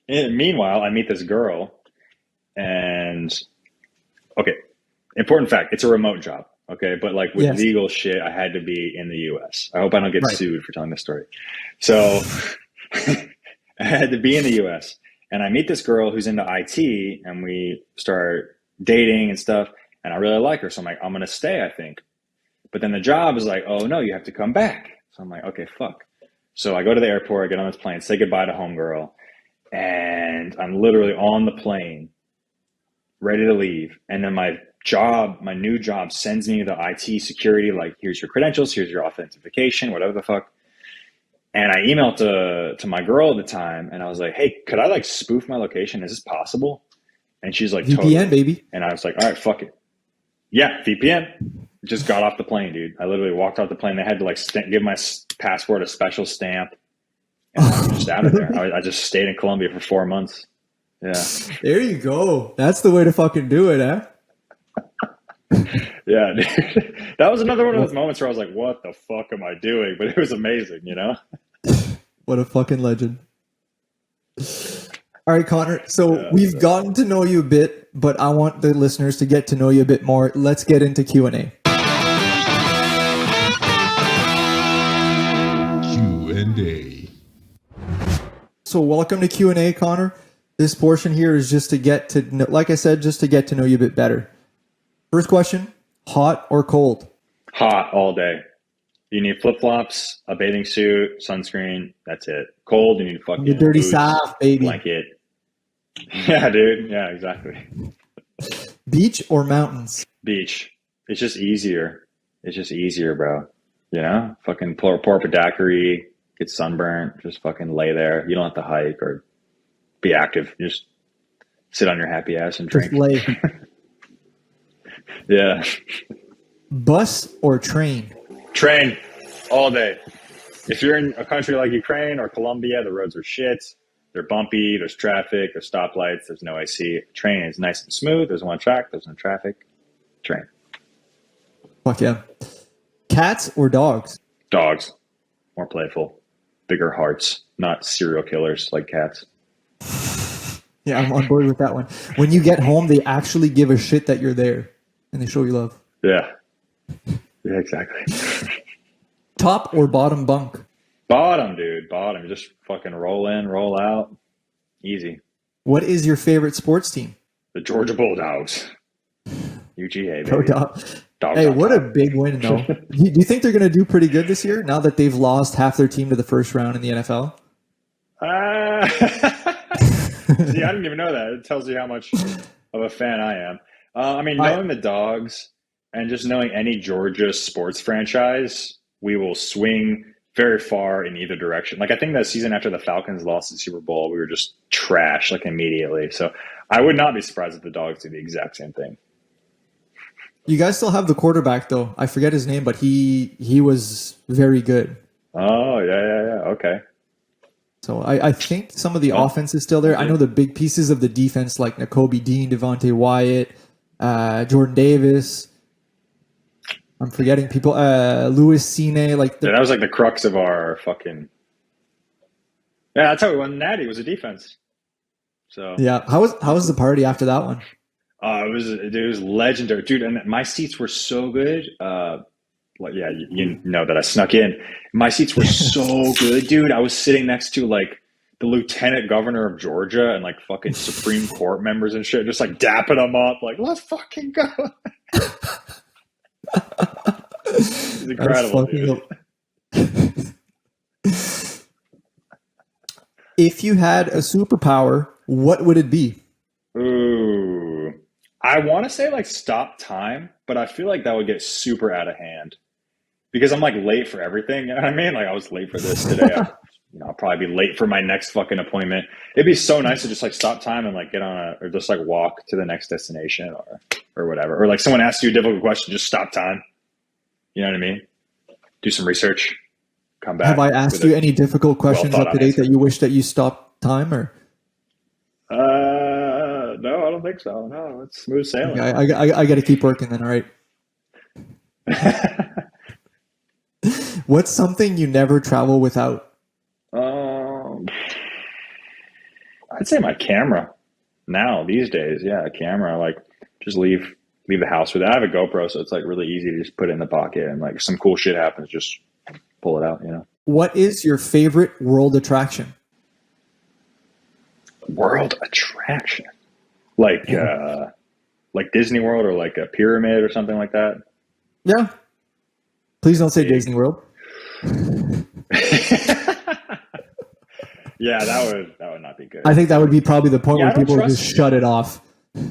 [SPEAKER 1] meanwhile, I meet this girl and okay, important fact, it's a remote job. Okay. But like with legal shit, I had to be in the US. I hope I don't get sued for telling this story. So I had to be in the US. And I meet this girl who's into IT and we start dating and stuff. And I really like her. So I'm like, I'm going to stay, I think. But then the job is like, oh no, you have to come back. So I'm like, okay, fuck. So I go to the airport, I get on this plane, say goodbye to homegirl. And I'm literally on the plane, ready to leave. And then my new job sends me the IT security, like, here's your credentials, here's your authentication, whatever the fuck. And I emailed to my girl at the time and I was like, hey, could I like spoof my location? Is this possible? And she's like,
[SPEAKER 2] VPN,
[SPEAKER 1] totally.
[SPEAKER 2] Baby.
[SPEAKER 1] And I was like, all right, fuck it. Yeah, VPN. Just got off the plane, dude. I literally walked off the plane. They had to like give my passport a special stamp. And I was just out of there. I just stayed in Colombia for 4 months. Yeah.
[SPEAKER 2] There you go. That's the way to fucking do it, eh?
[SPEAKER 1] Yeah, dude. That was another one of those moments where I was like, what the fuck am I doing? But it was amazing,
[SPEAKER 2] What a fucking legend. All right, Connor. So we've gotten to know you a bit, but I want the listeners to get to know you a bit more. Let's get into Q&A.
[SPEAKER 3] Q&A.
[SPEAKER 2] So welcome to Q&A, Connor. This portion here is just to get to know, like I said, just to get to know you a bit better. First question, hot or cold?
[SPEAKER 1] Hot all day. You need flip-flops, a bathing suit, sunscreen. That's it. Cold, you need fucking
[SPEAKER 2] The dirty
[SPEAKER 1] boots,
[SPEAKER 2] South, baby.
[SPEAKER 1] blanket. Yeah, dude. Yeah, exactly.
[SPEAKER 2] Beach or mountains?
[SPEAKER 1] Beach. It's just easier. It's just easier, bro. You know? Fucking pour up a daiquiri, get sunburnt, just fucking lay there. You don't have to hike or be active. You just sit on your happy ass and
[SPEAKER 2] Just
[SPEAKER 1] drink.
[SPEAKER 2] lay.
[SPEAKER 1] Yeah.
[SPEAKER 2] Bus or train?
[SPEAKER 1] Train all day. If you're in a country like Ukraine or Colombia, the roads are shit. They're bumpy. There's traffic. There's stoplights. There's no AC. Train is nice and smooth. There's one track. There's no traffic. Train.
[SPEAKER 2] Fuck yeah. Cats or dogs?
[SPEAKER 1] Dogs. More playful. Bigger hearts. Not serial killers like cats.
[SPEAKER 2] Yeah, I'm on board with that one. When you get home, they actually give a shit that you're there, and they show you love.
[SPEAKER 1] Yeah. Yeah, exactly.
[SPEAKER 2] Top or bottom bunk?
[SPEAKER 1] Bottom, dude. Bottom. Just fucking roll in, roll out. Easy.
[SPEAKER 2] What is your favorite sports team?
[SPEAKER 1] The Georgia Bulldogs. UGA,
[SPEAKER 2] Go
[SPEAKER 1] baby.
[SPEAKER 2] dog.
[SPEAKER 1] Dogs
[SPEAKER 2] Hey,
[SPEAKER 1] on
[SPEAKER 2] what a
[SPEAKER 1] top.
[SPEAKER 2] big win, though. Do you think they're going to do pretty good this year now that they've lost half their team to the first round in the NFL?
[SPEAKER 1] See, I didn't even know that. It tells you how much of a fan I am. I mean, knowing the Dogs and just knowing any Georgia sports franchise, we will swing very far in either direction. Like, I think that season after the Falcons lost the Super Bowl, we were just trash, like, immediately. So I would not be surprised if the Dogs do the exact same thing.
[SPEAKER 2] You guys still have the quarterback, though. I forget his name, but he was very good.
[SPEAKER 1] Oh, yeah. Okay.
[SPEAKER 2] So I think some of the offense is still there. I know the big pieces of the defense, like Nakobe Dean, Devontae Wyatt, Jordan Davis. I'm forgetting people. Louis Cine. Like
[SPEAKER 1] Yeah, that was like the crux of our fucking... Yeah, that's how we won the Natty, was a defense. So
[SPEAKER 2] yeah. How was the party after that one?
[SPEAKER 1] it was legendary, dude. And my seats were so good. Like, yeah, you know that I snuck in. My seats were so good, dude. I was sitting next to like the lieutenant governor of Georgia and like fucking Supreme Court members and shit, just like dapping them up, like, let's fucking go. It's incredible, dude.
[SPEAKER 2] If you had a superpower, what would it be?
[SPEAKER 1] Ooh, I want to say like stop time, but I feel like that would get super out of hand because I'm like late for everything. You know what I mean? Like I was late for this today. I'll probably be late for my next fucking appointment. It'd be so nice to just like stop time and like get on or just like walk to the next destination or whatever. Or like someone asks you a difficult question, just stop time. You know what I mean? Do some research, come back.
[SPEAKER 2] Have I asked you any difficult questions up to date
[SPEAKER 1] answer.
[SPEAKER 2] that you wish that you stopped time or?
[SPEAKER 1] No, I don't think so. No, it's smooth sailing.
[SPEAKER 2] Okay, I got to keep working then. All right. What's something you never travel without?
[SPEAKER 1] I'd say my camera now these days. Yeah, a camera. Like just leave the house with it. I have a GoPro, so it's like really easy to just put it in the pocket and like if some cool shit happens, just pull it out, you know.
[SPEAKER 2] What is your favorite world attraction?
[SPEAKER 1] World attraction. Like Disney World or like a pyramid or something like that.
[SPEAKER 2] Yeah. Please don't say Disney World.
[SPEAKER 1] Yeah, that would not be good.
[SPEAKER 2] I think that would be probably the point
[SPEAKER 1] Yeah,
[SPEAKER 2] where
[SPEAKER 1] I don't
[SPEAKER 2] people would just
[SPEAKER 1] trust-
[SPEAKER 2] shut it off.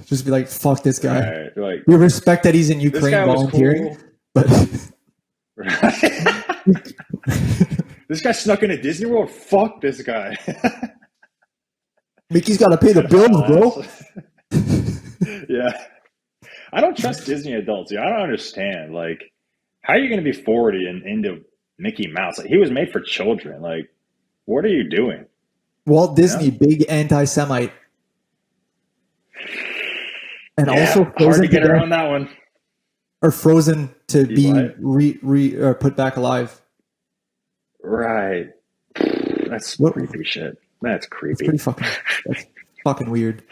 [SPEAKER 2] Just be like, fuck this guy.
[SPEAKER 1] Right, like
[SPEAKER 2] We respect that he's in
[SPEAKER 1] this
[SPEAKER 2] Ukraine
[SPEAKER 1] guy was
[SPEAKER 2] volunteering,
[SPEAKER 1] cool.
[SPEAKER 2] but
[SPEAKER 1] This guy snuck into Disney World. Fuck this guy.
[SPEAKER 2] Mickey's got to pay the bills, bro.
[SPEAKER 1] Yeah. I don't trust Disney adults. I don't understand. Like, how are you going to be 40 and into Mickey Mouse? Like, he was made for children. Like, what are you doing?
[SPEAKER 2] Walt Disney, big anti-Semite. And also
[SPEAKER 1] hard
[SPEAKER 2] frozen
[SPEAKER 1] to get
[SPEAKER 2] death,
[SPEAKER 1] around that one.
[SPEAKER 2] or frozen to be
[SPEAKER 1] what?
[SPEAKER 2] put back alive.
[SPEAKER 1] Right. That's
[SPEAKER 2] What?
[SPEAKER 1] creepy shit. That's
[SPEAKER 2] It's
[SPEAKER 1] creepy.
[SPEAKER 2] pretty fucking. That's fucking weird.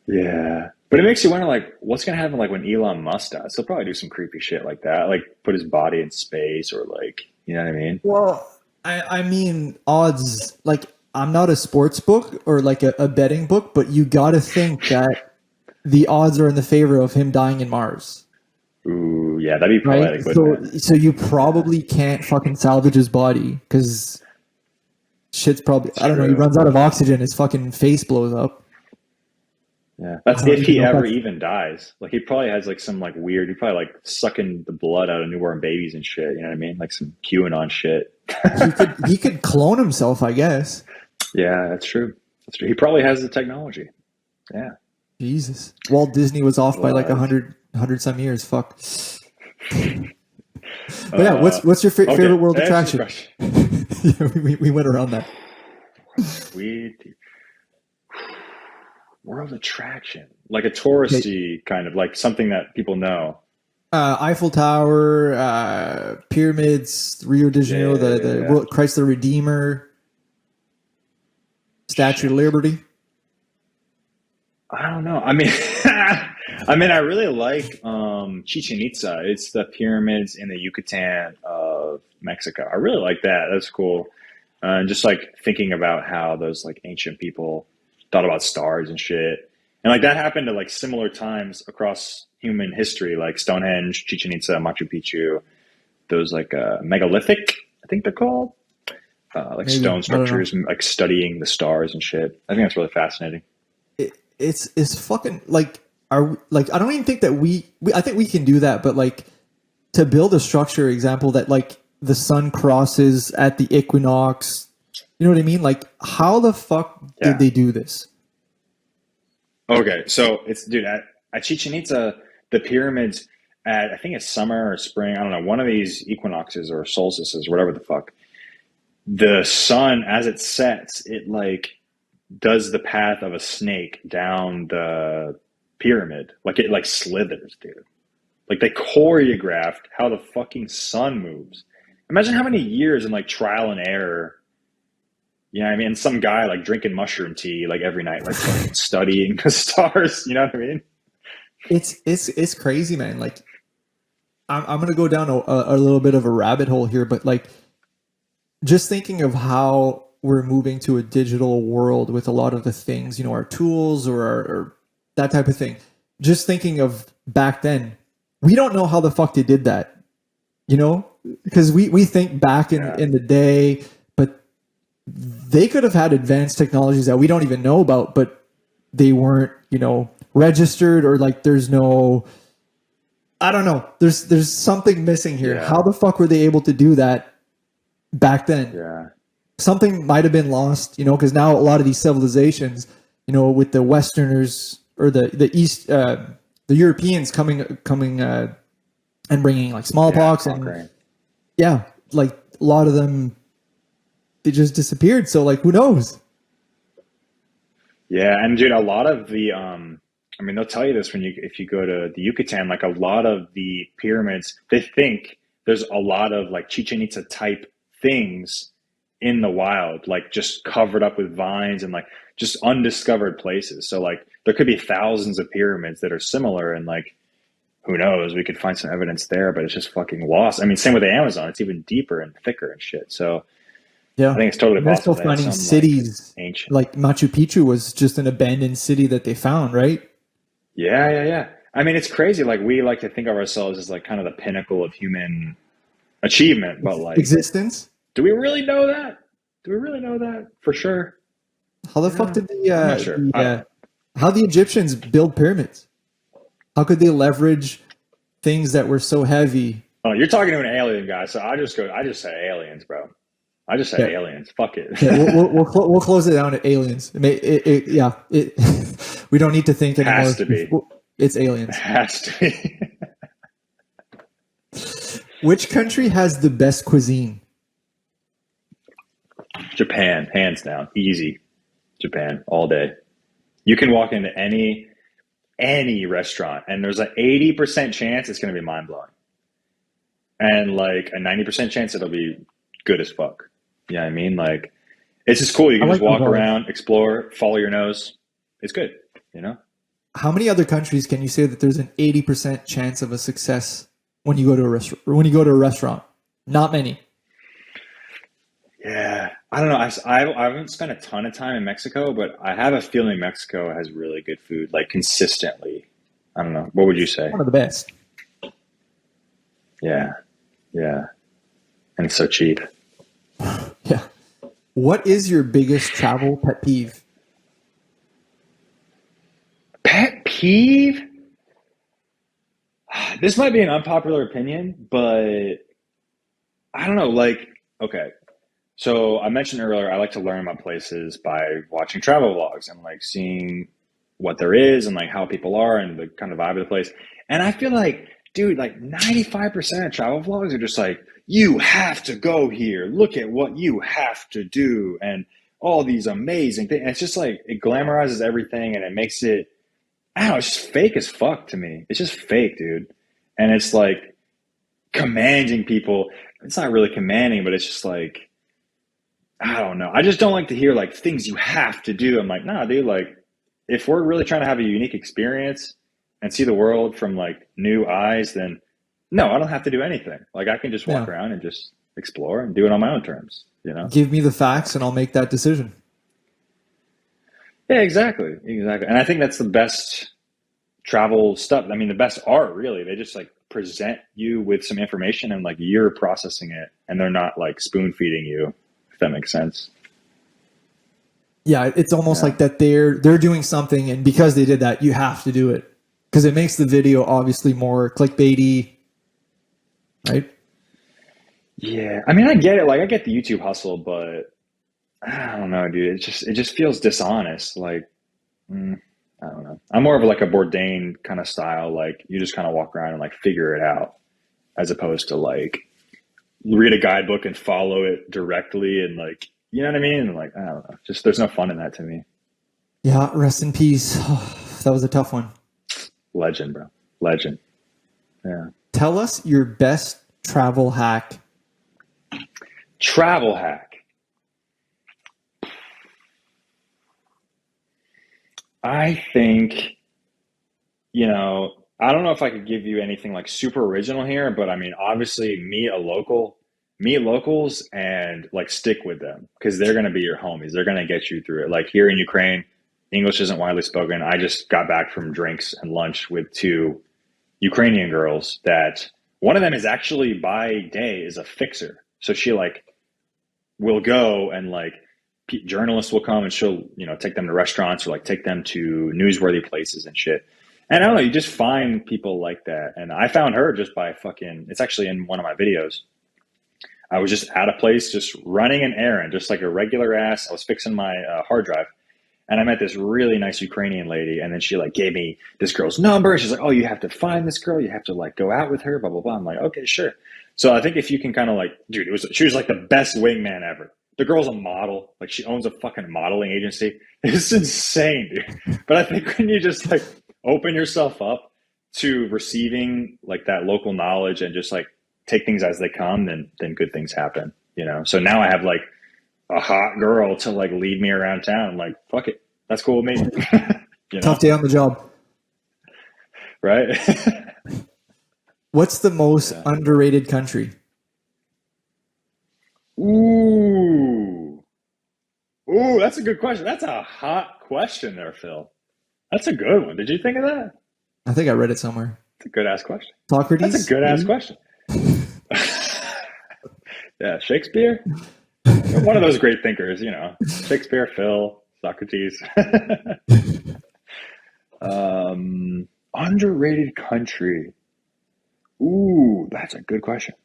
[SPEAKER 1] Yeah. But it makes you wonder, like, what's going to happen, like, when Elon Musk dies? He'll probably do some creepy shit like that. Like, put his body in space or, like, you know what I mean?
[SPEAKER 2] Well, I mean, odds. Like, I'm not a sports book or like a betting book, but you got to think that the odds are in the favor of him dying in Mars.
[SPEAKER 1] Ooh, yeah, that'd be
[SPEAKER 2] Right?
[SPEAKER 1] poetic, wouldn't it?
[SPEAKER 2] So you probably can't fucking salvage his body because shit's probably,
[SPEAKER 1] It's
[SPEAKER 2] I don't know, he
[SPEAKER 1] true.
[SPEAKER 2] runs out of oxygen, his fucking face blows up.
[SPEAKER 1] Yeah, that's
[SPEAKER 2] I don't
[SPEAKER 1] if he
[SPEAKER 2] even know if
[SPEAKER 1] ever
[SPEAKER 2] that's-
[SPEAKER 1] even dies. Like he probably has like some like weird. He probably like sucking the blood out of newborn babies and shit. You know what I mean? Like some QAnon shit.
[SPEAKER 2] He could clone himself, I guess.
[SPEAKER 1] Yeah, that's true. That's true. He probably has the technology. Yeah.
[SPEAKER 2] Jesus. Walt Disney was off by like
[SPEAKER 1] Alive.
[SPEAKER 2] 100 some years. Fuck. But yeah, what's your
[SPEAKER 1] Okay,
[SPEAKER 2] favorite world
[SPEAKER 1] answer the
[SPEAKER 2] attraction?
[SPEAKER 1] question.
[SPEAKER 2] Yeah, we went around that.
[SPEAKER 1] World attraction, like a touristy kind of like something that people know.
[SPEAKER 2] Eiffel Tower, pyramids, Rio de Janeiro, the Christ the Redeemer, Statue of Liberty.
[SPEAKER 1] I don't know. I mean, I really like Chichen Itza. It's the pyramids in the Yucatan of Mexico. I really like that. That's cool. And just like thinking about how those like ancient people thought about stars and shit. And like that happened at like similar times across human history, like Stonehenge, Chichen Itza, Machu Picchu, those like megalithic, I think they're called, like
[SPEAKER 2] Maybe.
[SPEAKER 1] stone structures, like studying the stars and shit. I think that's really fascinating.
[SPEAKER 2] It's fucking like I don't even think that I think we can do that, but like to build a structure example that like the sun crosses at the equinox, you know what I mean? Like how the fuck did they do this?
[SPEAKER 1] Okay, so it's dude at Chichen Itza, the pyramids at I think it's summer or spring, I don't know, one of these equinoxes or solstices, whatever the fuck. The sun as it sets, it like does the path of a snake down the pyramid. Like it like slithers, dude. Like they choreographed how the fucking sun moves. Imagine how many years in like trial and error. You know what I mean? Some guy like drinking mushroom tea like every night, like fucking studying the stars. You know what I mean?
[SPEAKER 2] It's crazy, man. Like I'm gonna go down a little bit of a rabbit hole here, but like just thinking of how we're moving to a digital world with a lot of the things, you know, our tools or that type of thing. Just thinking of back then, we don't know how the fuck they did that, you know, because we think back in the day, but they could have had advanced technologies that we don't even know about, but they weren't, you know, registered or like there's no, I don't know. There's something missing here.
[SPEAKER 1] Yeah.
[SPEAKER 2] How the fuck were they able to do that back then?
[SPEAKER 1] Yeah.
[SPEAKER 2] Something might have been lost, you know, because now a lot of these civilizations, you know, with the Westerners or the East, the Europeans coming and bringing like smallpox and like a lot of them, they just disappeared. So like, who knows?
[SPEAKER 1] Yeah, and dude, a lot of the I mean, they'll tell you this if you go to the Yucatan, like a lot of the pyramids, they think there's a lot of like Chichen Itza type things in the wild, like just covered up with vines and like just undiscovered places. So like there could be thousands of pyramids that are similar and like who knows, we could find some evidence there, but it's just fucking lost. I mean, same with the Amazon, it's even deeper and thicker and shit. So
[SPEAKER 2] yeah,
[SPEAKER 1] I think it's totally
[SPEAKER 2] they're
[SPEAKER 1] possible.
[SPEAKER 2] still finding
[SPEAKER 1] some,
[SPEAKER 2] cities
[SPEAKER 1] like, ancient.
[SPEAKER 2] Like Machu Picchu was just an abandoned city that they found, right?
[SPEAKER 1] Yeah. I mean, it's crazy. Like we like to think of ourselves as like kind of the pinnacle of human achievement, but like
[SPEAKER 2] existence.
[SPEAKER 1] Do we really know that? Do we really know that for sure?
[SPEAKER 2] How the fuck did
[SPEAKER 1] I'm not sure.
[SPEAKER 2] how the Egyptians build pyramids? How could they leverage things that were so heavy?
[SPEAKER 1] Oh, you're talking to an alien guy, so I just say aliens, bro. I just say aliens. Fuck it.
[SPEAKER 2] We'll close it down at aliens. We don't need to think anymore.
[SPEAKER 1] Has to be.
[SPEAKER 2] It's aliens.
[SPEAKER 1] It has to be.
[SPEAKER 2] Which country has the best cuisine?
[SPEAKER 1] Japan, hands down, easy. Japan, all day. You can walk into any restaurant, and there's an 80% chance it's going to be mind blowing, and like a 90% chance it'll be good as fuck. You know what I mean? Like, it's just cool. You can just walk around, explore, follow your nose. It's good, you know?
[SPEAKER 2] How many other countries can you say that there's an 80% chance of a success when you go to a restaurant? When you go to a restaurant, not many.
[SPEAKER 1] Yeah, I don't know. I haven't spent a ton of time in Mexico, but I have a feeling Mexico has really good food, like consistently. I don't know. What would you say?
[SPEAKER 2] One of the best.
[SPEAKER 1] Yeah, and it's so cheap.
[SPEAKER 2] Yeah. What is your biggest travel pet peeve?
[SPEAKER 1] Pet peeve? This might be an unpopular opinion, but I don't know. Like, okay. So I mentioned earlier, I like to learn about places by watching travel vlogs and like seeing what there is and like how people are and the kind of vibe of the place. And I feel like, dude, like 95% of travel vlogs are just like, you have to go here. Look at what you have to do. And all these amazing things. And it's just like, it glamorizes everything and it makes it, I don't know, it's just fake as fuck to me. It's just fake, dude. And it's like commanding people. It's not really commanding, but it's just like, I don't know. I just don't like to hear like things you have to do. I'm like, nah, dude, like if we're really trying to have a unique experience and see the world from like new eyes, then no, I don't have to do anything. Like I can just walk around and just explore and do it on my own terms, you know?
[SPEAKER 2] Give me the facts and I'll make that decision.
[SPEAKER 1] Yeah, exactly. Exactly. And I think that's the best travel stuff. I mean, the best art, really. They just like present you with some information and like you're processing it and they're not like spoon feeding you, if that makes sense.
[SPEAKER 2] Yeah, it's almost like that they're doing something, and because they did that, you have to do it because it makes the video obviously more clickbaity, right?
[SPEAKER 1] Yeah, I mean, I get it. Like, I get the YouTube hustle, but I don't know, dude. It just feels dishonest. Like, I don't know. I'm more of like a Bourdain kind of style. Like, you just kind of walk around and like figure it out, as opposed to like read a guidebook and follow it directly and like, you know what I mean? And like, I don't know. Just there's no fun in that to me.
[SPEAKER 2] Yeah, rest in peace. That was a tough one.
[SPEAKER 1] Legend, bro. Legend. Yeah.
[SPEAKER 2] Tell us your best travel hack.
[SPEAKER 1] Travel hack. I think, you know, I don't know if I could give you anything like super original here, but I mean, obviously meet locals and like stick with them because they're going to be your homies. They're going to get you through it. Like here in Ukraine, English isn't widely spoken. I just got back from drinks and lunch with two Ukrainian girls that one of them is actually by day is a fixer. So she like will go and like journalists will come and she'll, you know, take them to restaurants or like take them to newsworthy places and shit. And I don't know, you just find people like that. And I found her just by fucking, it's actually in one of my videos. I was just at a place, just running an errand, just like a regular ass. I was fixing my hard drive. And I met this really nice Ukrainian lady. And then she like gave me this girl's number. She's like, oh, you have to find this girl. You have to like go out with her, blah, blah, blah. I'm like, okay, sure. So I think if you can kind of like, dude, she was like the best wingman ever. The girl's a model. Like she owns a fucking modeling agency. It's insane, dude. But I think when you just like open yourself up to receiving like that local knowledge and just like take things as they come, then good things happen, you know? So now I have like a hot girl to like lead me around town. I'm like, fuck it. That's cool with me. You know?
[SPEAKER 2] Tough day on the job.
[SPEAKER 1] Right?
[SPEAKER 2] What's the most underrated country?
[SPEAKER 1] Ooh, that's a good question. That's a hot question there, Phil. That's a good one. Did you think of that?
[SPEAKER 2] I think I read it somewhere.
[SPEAKER 1] It's a good ass question.
[SPEAKER 2] Socrates?
[SPEAKER 1] That's a good ass question. Yeah, Shakespeare. One of those great thinkers, you know. Shakespeare, Phil, Socrates. Underrated country. Ooh, that's a good question.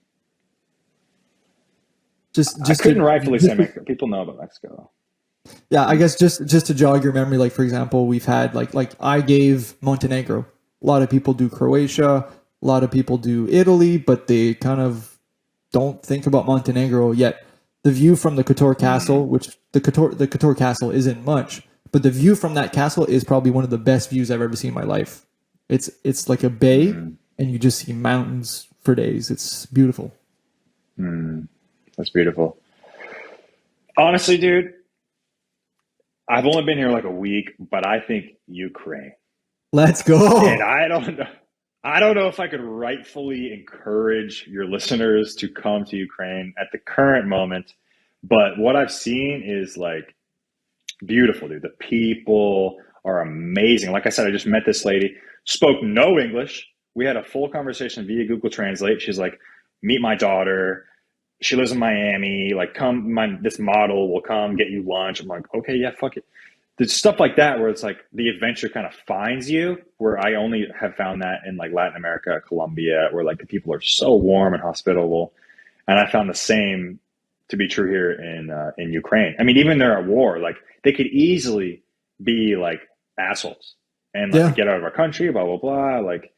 [SPEAKER 1] I couldn't rightfully say Mexico. People know about Mexico.
[SPEAKER 2] Yeah, I guess just to jog your memory, like for example, we've had like I gave Montenegro. A lot of people do Croatia. A lot of people do Italy, but they kind of don't think about Montenegro yet. The view from the Kotor Castle, which the Kotor Castle isn't much, but the view from that castle is probably one of the best views I've ever seen in my life. It's like a bay, and you just see mountains for days. It's beautiful.
[SPEAKER 1] That's beautiful. Honestly, dude, I've only been here like a week, but I think Ukraine.
[SPEAKER 2] Let's go.
[SPEAKER 1] And I don't know if I could rightfully encourage your listeners to come to Ukraine at the current moment, but what I've seen is like beautiful, dude. The people are amazing. Like I said, I just met this lady, spoke no English. We had a full conversation via Google Translate. She's like, meet my daughter. she lives in Miami. Like, this model will come get you lunch. I'm like, okay, yeah, fuck it. There's stuff like that where it's like the adventure kind of finds you, where I only have found that in like Latin America, Colombia, where like the people are so warm and hospitable. And I found the same to be true here in Ukraine. I mean, even they're at war, like they could easily be like assholes and like get out of our country, blah, blah, blah, like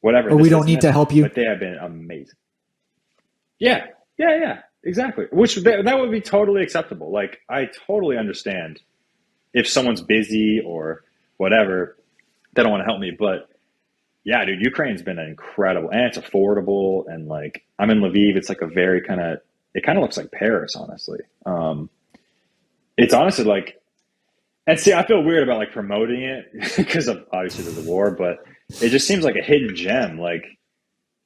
[SPEAKER 1] whatever.
[SPEAKER 2] Or we don't need to help you.
[SPEAKER 1] But they have been amazing. Yeah, exactly. Which that would be totally acceptable. Like, I totally understand if someone's busy or whatever, they don't want to help me. But yeah, dude, Ukraine's been incredible, and it's affordable. And like, I'm in Lviv. It's like a very it kind of looks like Paris, honestly. It's honestly like, and see, I feel weird about like promoting it because of obviously there's a war, but it just seems like a hidden gem. Like,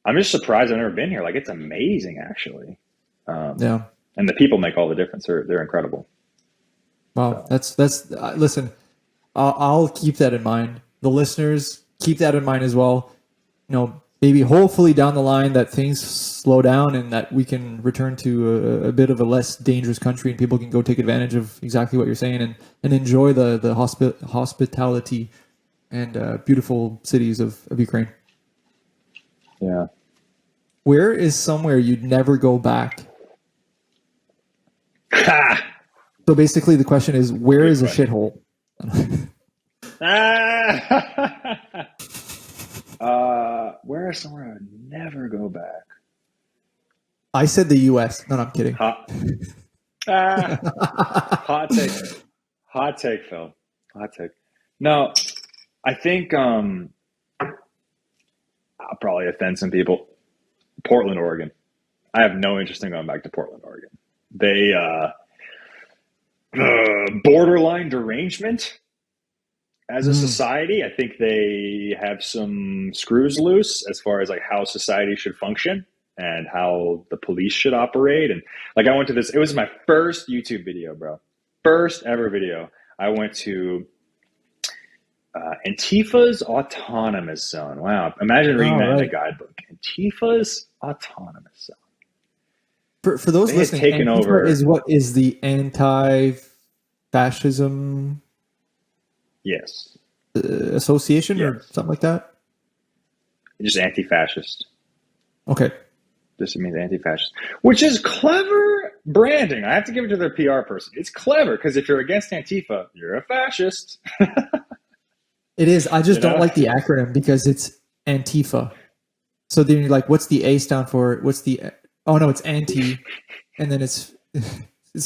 [SPEAKER 1] I'm just surprised I've never been here. Like, it's amazing, actually. And the people make all the difference. They're incredible.
[SPEAKER 2] Wow, that's listen, I'll keep that in mind. The listeners, keep that in mind as well. You know, maybe hopefully down the line that things slow down and that we can return to a bit of a less dangerous country and people can go take advantage of exactly what you're saying and enjoy the hospitality and beautiful cities of Ukraine.
[SPEAKER 1] Yeah.
[SPEAKER 2] Where is somewhere you'd never go back? So basically the question is, where is a shithole?
[SPEAKER 1] Where is somewhere I would never go back?
[SPEAKER 2] I said the U.S. No, I'm kidding.
[SPEAKER 1] Hot take, Phil. Hot take. No, I think I'll probably offend some people. Portland, Oregon. I have no interest in going back to Portland, Oregon. They borderline derangement as a society. I think they have some screws loose as far as like how society should function and how the police should operate. And like, I went to this, it was my first YouTube video, bro. First ever video. I went to Antifa's Autonomous Zone. Wow. Imagine reading that in a guidebook. Antifa's Autonomous Zone.
[SPEAKER 2] For those listening,
[SPEAKER 1] taken
[SPEAKER 2] Antifa
[SPEAKER 1] over.
[SPEAKER 2] is what is the anti-fascism association or something like that?
[SPEAKER 1] Just anti-fascist.
[SPEAKER 2] Okay.
[SPEAKER 1] This means anti-fascist, which is clever branding. I have to give it to their PR person. It's clever because if you're against Antifa, you're a fascist.
[SPEAKER 2] It is. I just don't like the acronym because it's Antifa. So then you're like, what's the A stand for? What's the... Oh no, it's anti, and then it's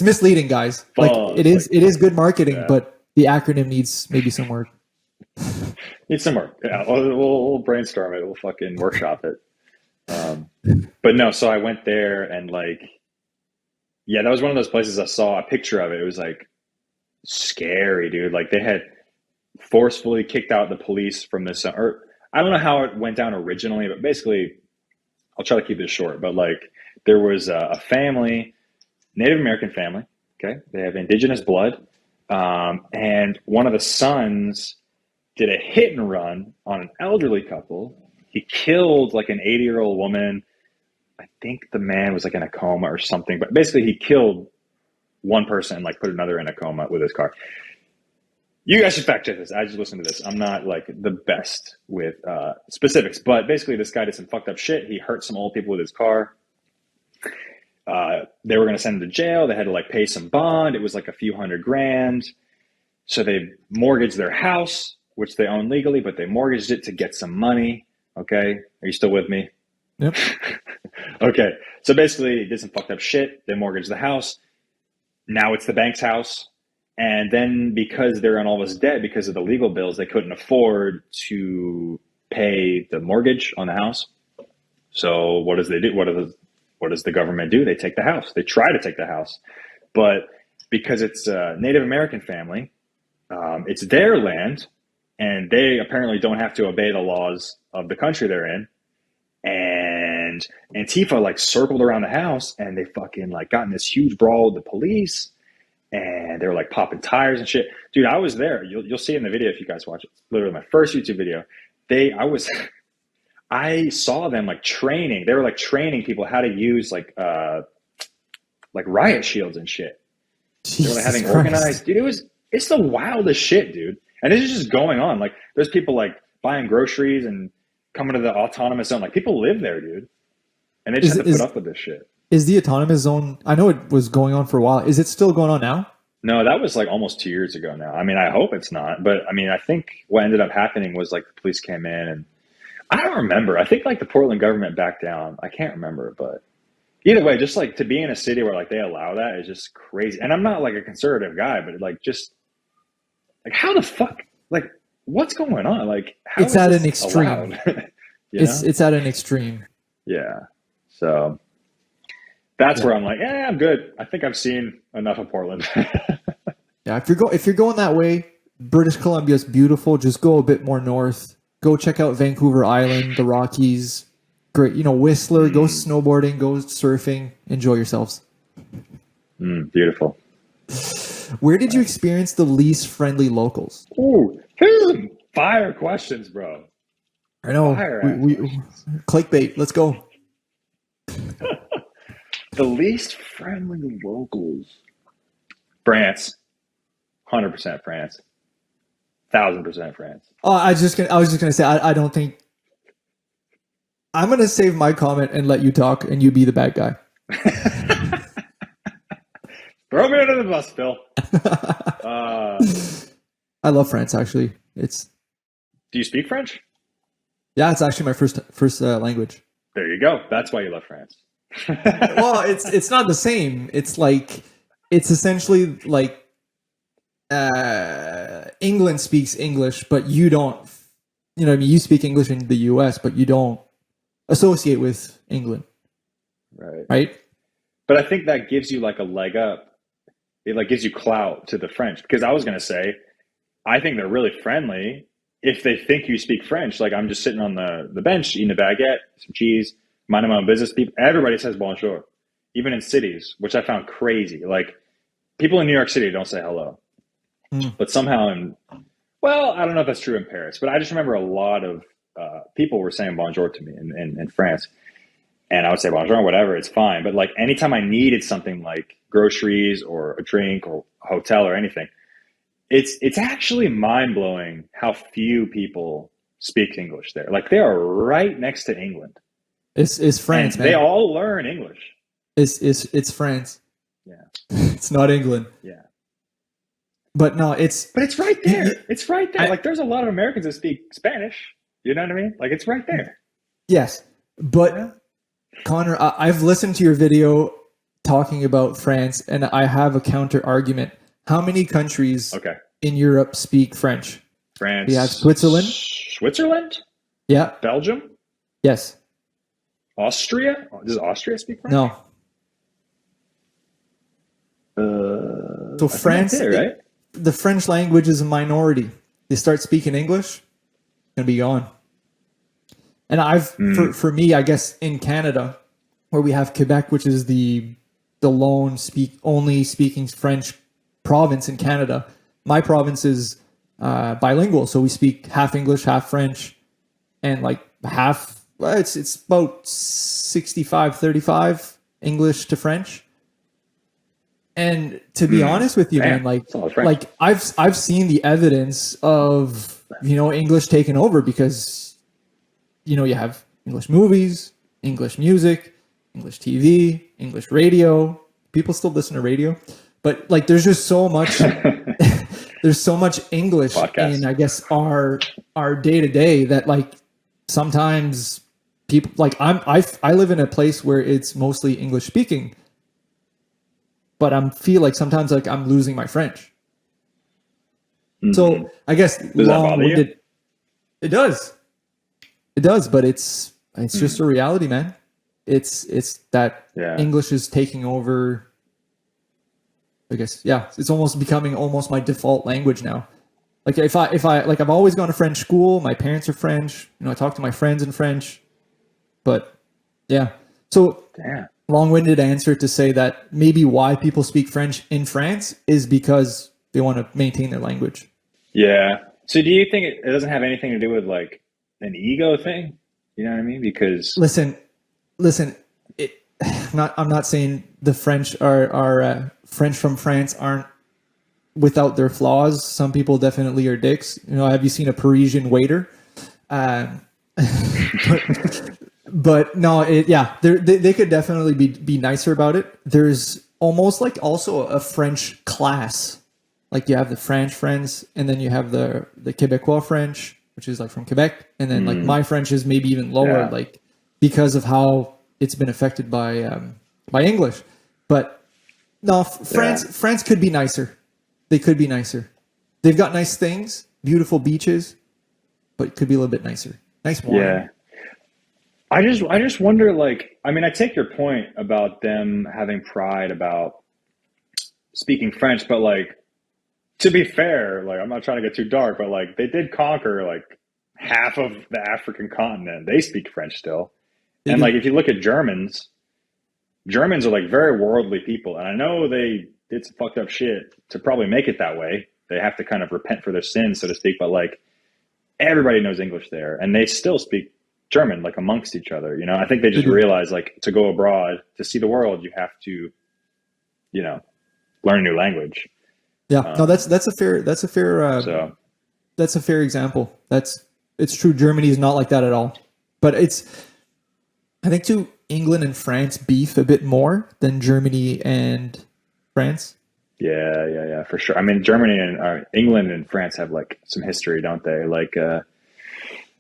[SPEAKER 2] misleading, guys. Like it is good marketing, but the acronym needs maybe some work.
[SPEAKER 1] Needs some work. Yeah, we'll brainstorm it. We'll fucking workshop it. But no, so I went there and like, yeah, that was one of those places I saw a picture of it. It was like scary, dude. Like they had forcefully kicked out the police from this, or I don't know how it went down originally, but basically, I'll try to keep it short. But like, there was a family, Native American family. Okay, they have indigenous blood, and one of the sons did a hit and run on an elderly couple. He killed like an 80-year-old woman. I think the man was like in a coma or something, but basically he killed one person and like put another in a coma with his car. You guys should fact check this. I just listened to this. I'm not like the best with specifics, but basically this guy did some fucked up shit. He hurt some old people with his car. They were going to send him to jail. They had to like pay some bond. It was like a few $100,000. So they mortgaged their house, which they own legally, but they mortgaged it to get some money. Okay. Are you still with me?
[SPEAKER 2] Yep.
[SPEAKER 1] Okay. So basically they did some fucked up shit. They mortgaged the house. Now it's the bank's house. And then because they're on all this debt, because of the legal bills, they couldn't afford to pay the mortgage on the house. So what does they do? What does the government do? They take the house. They try to take the house. But because it's a Native American family, it's their land, and they apparently don't have to obey the laws of the country they're in. And Antifa like circled around the house, and they fucking like got in this huge brawl with the police. And they were like popping tires and shit. Dude, I was there. You'll see it in the video if you guys watch it. It's literally my first YouTube video. I saw them like training. They were like training people how to use like like riot shields and shit. They were like, having
[SPEAKER 2] Christ.
[SPEAKER 1] organized, dude. It's the wildest shit, dude. And this is just going on. Like, there's people like buying groceries and coming to the autonomous zone. Like, people live there, dude, and they just have to put up with this shit.
[SPEAKER 2] Is the autonomous zone? I know it was going on for a while. Is it still going on now?
[SPEAKER 1] No, that was like almost 2 years ago now. I mean, I hope it's not, but I mean, I think what ended up happening was like the police came in, and I don't remember. I think like the Portland government backed down. I can't remember, but either way, just like to be in a city where like they allow that is just crazy. And I'm not like a conservative guy, but like just like how the fuck, like what's going on? Like how
[SPEAKER 2] It's
[SPEAKER 1] is
[SPEAKER 2] at
[SPEAKER 1] this
[SPEAKER 2] an extreme.
[SPEAKER 1] allowed?
[SPEAKER 2] It's at an extreme.
[SPEAKER 1] Yeah. So that's where I'm like, yeah, I'm good. I think I've seen enough of Portland.
[SPEAKER 2] Yeah, if you're going that way, British Columbia is beautiful. Just go a bit more north. Go check out Vancouver Island, the Rockies. Great, Whistler. Go snowboarding, go surfing. Enjoy yourselves.
[SPEAKER 1] Beautiful.
[SPEAKER 2] Where did you experience the least friendly locals?
[SPEAKER 1] Ooh, here's some fire questions, bro.
[SPEAKER 2] I know.
[SPEAKER 1] Fire
[SPEAKER 2] We clickbait. Let's go.
[SPEAKER 1] The least friendly locals. France. 100% France. 1000% France.
[SPEAKER 2] Oh, I was just gonna say I don't think. I'm gonna save my comment and let you talk, and you be the bad guy.
[SPEAKER 1] Throw me under the bus, Phil.
[SPEAKER 2] I love France. Actually,
[SPEAKER 1] Do you speak French?
[SPEAKER 2] it's actually my first language.
[SPEAKER 1] There you go. That's why you love France.
[SPEAKER 2] Well, it's not the same. It's essentially like England speaks English, but you don't. You speak English in the U.S., but you don't associate with England, right?
[SPEAKER 1] But I think that gives you like a leg up. It like gives you clout to the French, because I was gonna say, I think they're really friendly if they think you speak French. Like I'm just sitting on the bench eating a baguette, some cheese, minding my own business. Everybody says bonjour, even in cities, which I found crazy. Like people in New York City don't say hello, but somehow I don't know if that's true in Paris, but I just remember a lot of people were saying bonjour to me in France. And I would say bonjour, whatever, it's fine. But like anytime I needed something like groceries or a drink or a hotel or anything, it's actually mind blowing how few people speak English there. Like they are right next to England.
[SPEAKER 2] It's France,
[SPEAKER 1] and
[SPEAKER 2] man.
[SPEAKER 1] They all learn English.
[SPEAKER 2] It's France.
[SPEAKER 1] Yeah.
[SPEAKER 2] It's not England.
[SPEAKER 1] Yeah.
[SPEAKER 2] But no,
[SPEAKER 1] But it's right there. It's right there. Like there's a lot of Americans that speak Spanish. You know what I mean? Like it's right there.
[SPEAKER 2] Yes. But Connor, I've listened to your video talking about France, and I have a counter argument. How many countries in Europe speak French?
[SPEAKER 1] France.
[SPEAKER 2] We have Switzerland.
[SPEAKER 1] Switzerland?
[SPEAKER 2] Yeah.
[SPEAKER 1] Belgium?
[SPEAKER 2] Yes.
[SPEAKER 1] Austria? Does Austria speak French?
[SPEAKER 2] No. So France,
[SPEAKER 1] right?
[SPEAKER 2] The French language is a minority. They start speaking English, it's gonna be gone. And for me, I guess in Canada, where we have Quebec, which is the lone only speaking French province in Canada, my province is bilingual, so we speak half English, half French, and like half. Well, it's about 65-35 English to French. And to be honest with you, man, like I've seen the evidence of English taking over, because you have English movies, English music, English TV, English radio. People still listen to radio, but like there's just so much there's so much English in, I guess, our day to day, that like sometimes people like I live in a place where it's mostly English speaking, but I feel like sometimes like I'm losing my French. So I guess long-winded. It does, but it's just a reality, man. It's that English is taking over. I guess, it's almost becoming almost my default language now. Like if I like, I've always gone to French school. My parents are French. I talk to my friends in French. But so long-winded answer to say that maybe why people speak French in France is because they want to maintain their language.
[SPEAKER 1] Yeah. So do you think it doesn't have anything to do with like an ego thing? You know what I mean? Because
[SPEAKER 2] listen, I'm not saying the French are French from France aren't without their flaws. Some people definitely are dicks. You know, have you seen a Parisian waiter? Um, but no, they could definitely be nicer about it. There's almost like also a French class. Like you have the French friends, and then you have the Quebecois French, which is like from Quebec, and then like my French is maybe even lower, like because of how it's been affected by English. But no, France could be nicer. They could be nicer. They've got nice things, beautiful beaches, but it could be a little bit nicer. Nice wine.
[SPEAKER 1] Yeah. I just wonder, like, I mean, I take your point about them having pride about speaking French, but like, to be fair, like, I'm not trying to get too dark, but like, they did conquer like half of the African continent. They speak French still. And like, if you look at Germans are like very worldly people. And I know they did some fucked up shit to probably make it that way. They have to kind of repent for their sins, so to speak. But like, everybody knows English there, and they still speak German, like amongst each other. You know, I think they just realize, like, to go abroad, to see the world, you have to, you know, learn a new language.
[SPEAKER 2] Yeah, no, that's a fair example. It's true. Germany is not like that at all, but I think too, England and France beef a bit more than Germany and France.
[SPEAKER 1] Yeah, for sure. I mean, Germany and England and France have like some history, don't they? Like, I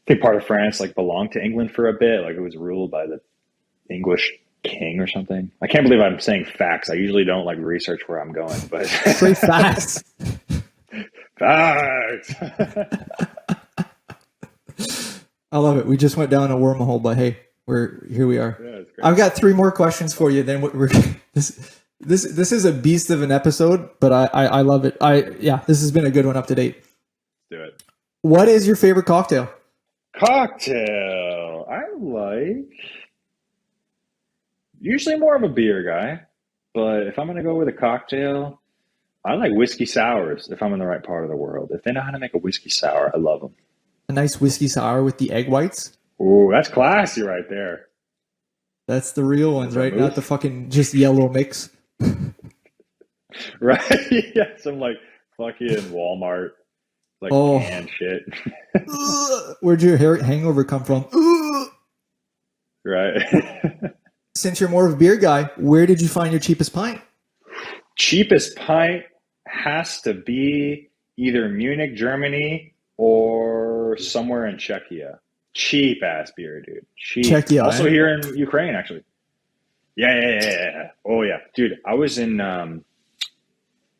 [SPEAKER 1] think part of France like belonged to England for a bit. Like, it was ruled by the English king or something. I can't believe I'm saying facts. I usually don't like research where I'm going, but
[SPEAKER 2] say facts.
[SPEAKER 1] Facts.
[SPEAKER 2] I love it. We just went down a wormhole, but hey, here we are.
[SPEAKER 1] Yeah, it's great.
[SPEAKER 2] I've got 3 more questions for you. Then this is a beast of an episode, but I love it. This has been a good one up to date.
[SPEAKER 1] Do it.
[SPEAKER 2] What is your favorite cocktail?
[SPEAKER 1] Cocktail. I like usually more of a beer guy, but if I'm going to go with a cocktail, I like whiskey sours if I'm in the right part of the world. If they know how to make a whiskey sour, I love them.
[SPEAKER 2] A nice whiskey sour with the egg whites.
[SPEAKER 1] Ooh, that's classy right there.
[SPEAKER 2] That's the real ones, right? Not the fucking just yellow mix.
[SPEAKER 1] Right? Yeah, some like fucking Walmart, like canned shit.
[SPEAKER 2] Where'd your hangover come from?
[SPEAKER 1] Right.
[SPEAKER 2] Since you're more of a beer guy, where did you find your cheapest pint?
[SPEAKER 1] Cheapest pint has to be either Munich, Germany, or somewhere in Czechia. Cheap ass beer, dude. Cheap.
[SPEAKER 2] Czechia.
[SPEAKER 1] Also here in Ukraine, actually. Yeah. Oh yeah, dude. I was in.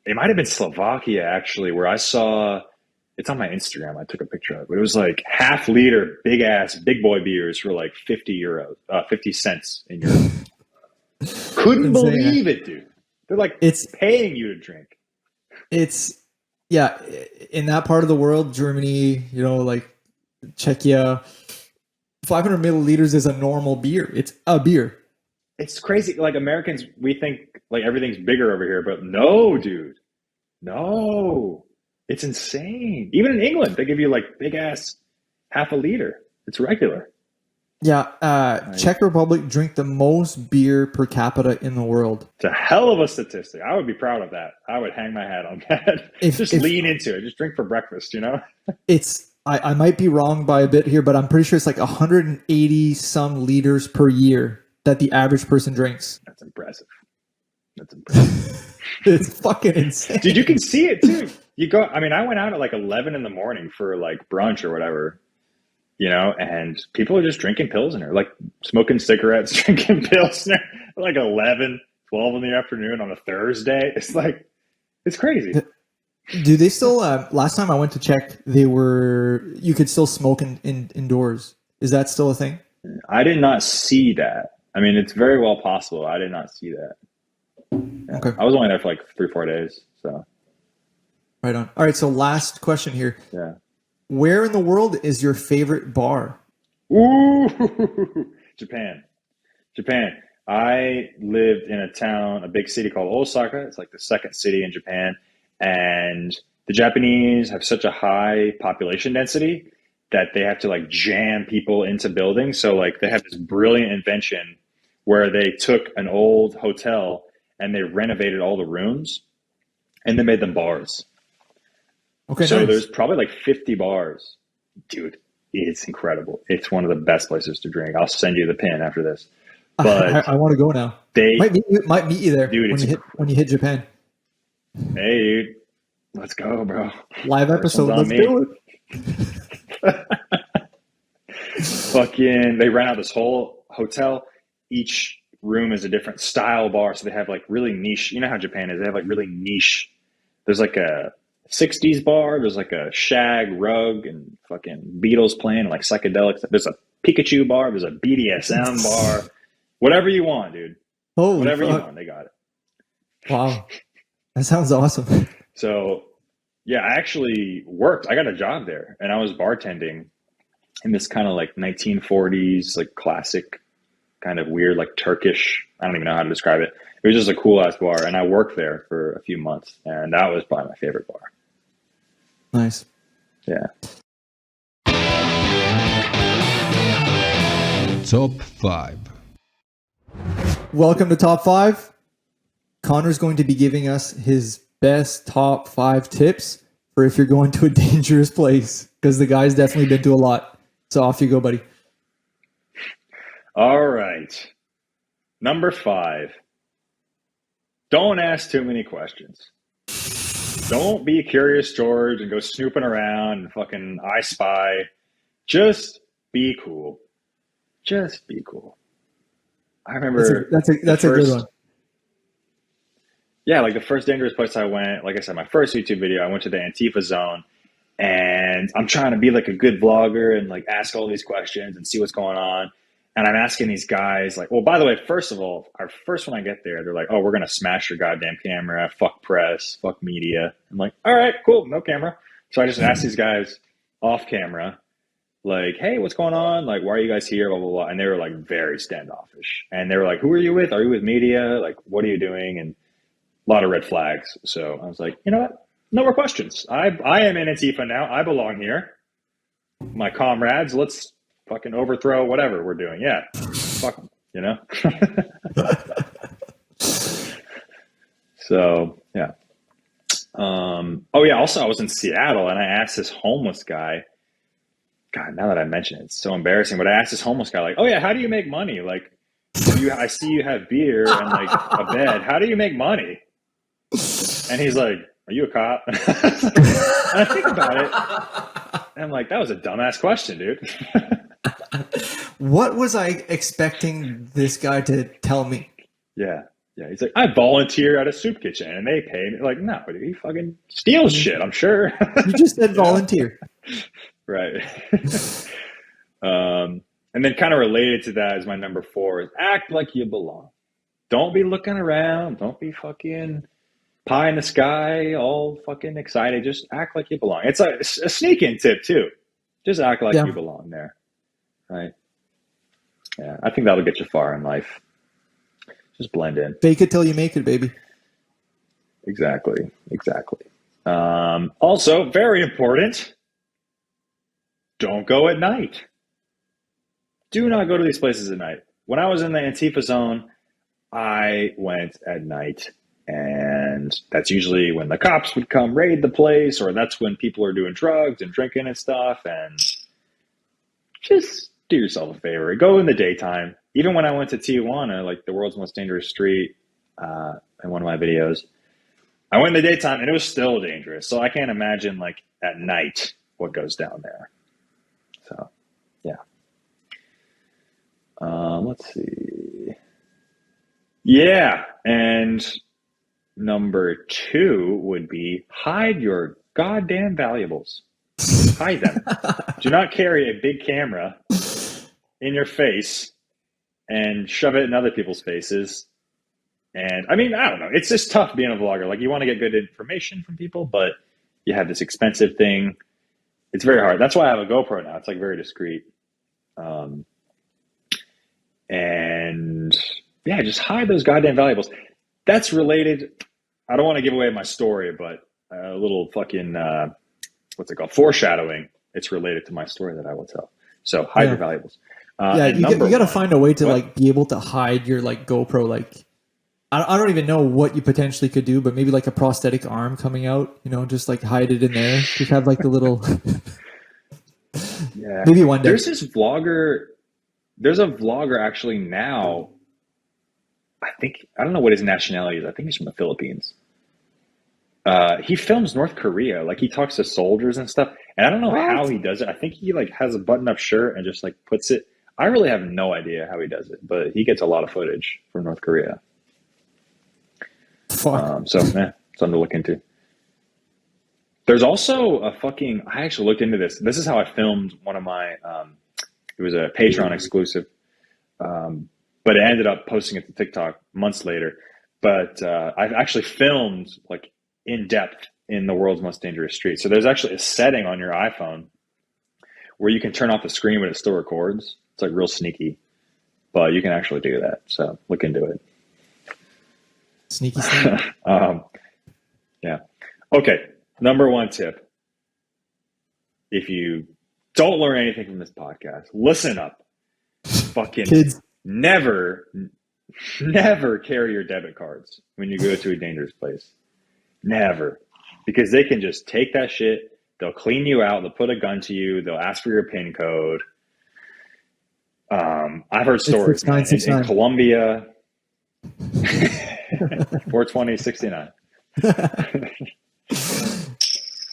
[SPEAKER 1] It might have been Slovakia actually, where I saw. It's on my Instagram. I took a picture of it. But it was like half liter, big ass, big boy beers for like 50 cents in Europe. Couldn't believe it, dude. They're like paying you to drink.
[SPEAKER 2] In that part of the world, Germany, you know, like Czechia, 500 milliliters is a normal beer. It's a beer.
[SPEAKER 1] It's crazy. Like, Americans, we think like everything's bigger over here, but no, dude. No. It's insane. Even in England, they give you like big ass half a liter. It's regular.
[SPEAKER 2] Yeah. Czech Republic drink the most beer per capita in the world.
[SPEAKER 1] It's a hell of a statistic. I would be proud of that. I would hang my hat on that. Just lean into it. Just drink for breakfast, you know?
[SPEAKER 2] I might be wrong by a bit here, but I'm pretty sure it's like 180 some liters per year that the average person drinks.
[SPEAKER 1] That's impressive.
[SPEAKER 2] It's fucking insane.
[SPEAKER 1] Dude, you can see it too. I went out at like 11 in the morning for like brunch or whatever, you know, and people are just drinking Pilsner, like smoking cigarettes, drinking Pilsner, like 11, 12 in the afternoon on a Thursday. It's like, it's crazy.
[SPEAKER 2] Do they still, last time I went to check, you could still smoke indoors. Is that still a thing?
[SPEAKER 1] I did not see that. I mean, it's very well possible. I did not see that. Yeah.
[SPEAKER 2] Okay.
[SPEAKER 1] I was only there for like 3-4 days. So.
[SPEAKER 2] Right on. All right. So last question here.
[SPEAKER 1] Yeah.
[SPEAKER 2] Where in the world is your favorite bar?
[SPEAKER 1] Ooh, Japan. I lived in a big city called Osaka. It's like the second city in Japan. And the Japanese have such a high population density that they have to like jam people into buildings. So like they have this brilliant invention where they took an old hotel and they renovated all the rooms and they made them bars.
[SPEAKER 2] Okay,
[SPEAKER 1] So
[SPEAKER 2] nice.
[SPEAKER 1] there's probably like 50 bars. Dude, it's incredible. It's one of the best places to drink. I'll send you the pin after this. But
[SPEAKER 2] I want to go now.
[SPEAKER 1] they
[SPEAKER 2] Might meet you there,
[SPEAKER 1] dude,
[SPEAKER 2] when you hit Japan.
[SPEAKER 1] Hey, dude, let's go, bro.
[SPEAKER 2] Live episode.
[SPEAKER 1] First one's
[SPEAKER 2] Let's
[SPEAKER 1] on
[SPEAKER 2] do it.
[SPEAKER 1] Fucking, they rent out this whole hotel. Each room is a different style bar. So they have like really niche, you know how Japan is. They have like really niche. There's like a 60s bar. There's like a shag rug and fucking Beatles playing and like psychedelics. There's a Pikachu bar. There's a BDSM bar. Whatever you want, dude.
[SPEAKER 2] Holy
[SPEAKER 1] Whatever
[SPEAKER 2] fuck.
[SPEAKER 1] you want, they got it.
[SPEAKER 2] Wow. That sounds awesome.
[SPEAKER 1] So, yeah, I actually worked. I got a job there, and I was bartending in this kind of like 1940s, like classic, kind of weird, like Turkish. I don't even know how to describe it. It was just a cool ass bar, and I worked there for a few months, and that was probably my favorite bar.
[SPEAKER 2] Nice.
[SPEAKER 1] Yeah.
[SPEAKER 5] Top 5.
[SPEAKER 2] Welcome to Top 5. Connor's going to be giving us his best top 5 tips for if you're going to a dangerous place, because the guy's definitely been to a lot. So off you go, buddy.
[SPEAKER 1] All right. Number 5. Don't ask too many questions. Don't be Curious George and go snooping around and fucking I Spy. Just be cool. Just be cool. I remember
[SPEAKER 2] That's a good one.
[SPEAKER 1] Yeah, like the first dangerous place I went, like I said, my first YouTube video, I went to the Antifa zone, and I'm trying to be like a good vlogger and like ask all these questions and see what's going on. And I'm asking these guys like, well, by the way, first of all, when I get there, they're like, oh, we're going to smash your goddamn camera. Fuck press, fuck media. I'm like, all right, cool. No camera. So I just asked these guys off camera, like, hey, what's going on? Like, why are you guys here? Blah, blah, blah. And they were like very standoffish. And they were like, who are you with? Are you with media? Like, what are you doing? And a lot of red flags. So I was like, you know what? No more questions. I am in Antifa now. I belong here. My comrades, let's fucking overthrow whatever we're doing. Yeah. Fuck them, you know? So, yeah. Oh, yeah. Also, I was in Seattle, and I asked this homeless guy, God, now that I mention it, it's so embarrassing, but I asked this homeless guy, like, oh, yeah, how do you make money? Like, I see you have beer and, like, a bed. How do you make money? And he's like, are you a cop? And I think about it, and I'm like, that was a dumbass question, dude.
[SPEAKER 2] What was I expecting this guy to tell me?
[SPEAKER 1] Yeah. He's like, I volunteer at a soup kitchen, and they pay me. Like, no, dude, he fucking steals shit, I'm sure.
[SPEAKER 2] You just said volunteer.
[SPEAKER 1] Right. And then kind of related to that is my number 4 is act like you belong. Don't be looking around. Don't be fucking pie in the sky, all fucking excited. Just act like you belong. It's a sneak-in tip too. Just act like you belong there. Right? Yeah, I think that'll get you far in life. Just blend in.
[SPEAKER 2] Fake it till you make it, baby.
[SPEAKER 1] Exactly. Also, very important, don't go at night. Do not go to these places at night. When I was in the Antifa zone, I went at night, and that's usually when the cops would come raid the place, or that's when people are doing drugs and drinking and stuff. And just do yourself a favor. Go in the daytime. Even when I went to Tijuana, like the world's most dangerous street, in one of my videos, I went in the daytime and it was still dangerous. So I can't imagine like at night what goes down there. So, yeah. Let's see. Yeah. And number 2 would be hide your goddamn valuables. Hide them. Do not carry a big camera in your face and shove it in other people's faces. And I mean, I don't know. It's just tough being a vlogger. Like, you want to get good information from people, but you have this expensive thing. It's very hard. That's why I have a GoPro now. It's like very discreet. And yeah, just hide those goddamn valuables. That's related. I don't want to give away my story, but a little fucking, what's it called? Foreshadowing. It's related to my story that I will tell. So hide your valuables.
[SPEAKER 2] Yeah,
[SPEAKER 1] and
[SPEAKER 2] you
[SPEAKER 1] number
[SPEAKER 2] got to
[SPEAKER 1] one,
[SPEAKER 2] find a way to
[SPEAKER 1] what?
[SPEAKER 2] like be able to hide your like GoPro. Like, I don't even know what you potentially could do, but maybe like a prosthetic arm coming out. You know, just like hide it in there. Just have like the little.
[SPEAKER 1] Yeah,
[SPEAKER 2] Maybe one day.
[SPEAKER 1] there's this vlogger. There's a vlogger actually now. I don't know what his nationality is. I think he's from the Philippines. He films North Korea. Like he talks to soldiers and stuff. And I don't know
[SPEAKER 2] What?
[SPEAKER 1] how he does it. I think he like has a button-up shirt and just like puts it. I really have no idea how he does it, but he gets a lot of footage from North Korea.
[SPEAKER 2] Fuck.
[SPEAKER 1] Something to look into. There's also I actually looked into this. This is how I filmed one of my, it was a Patreon exclusive. But I ended up posting it to TikTok months later. But I've actually filmed like in depth in the world's most dangerous street. So there's actually a setting on your iPhone where you can turn off the screen but it still records. It's like real sneaky, but you can actually do that. So look into it.
[SPEAKER 2] Sneaky.
[SPEAKER 1] Yeah. Okay. Number one tip. If you don't learn anything from this podcast, listen up. Fucking
[SPEAKER 2] Kids.
[SPEAKER 1] Never carry your debit cards when you go to a dangerous place. Never. Because they can just take that shit. They'll clean you out. They'll put a gun to you. They'll ask for your PIN code. I've heard stories, man. In Colombia, 42069.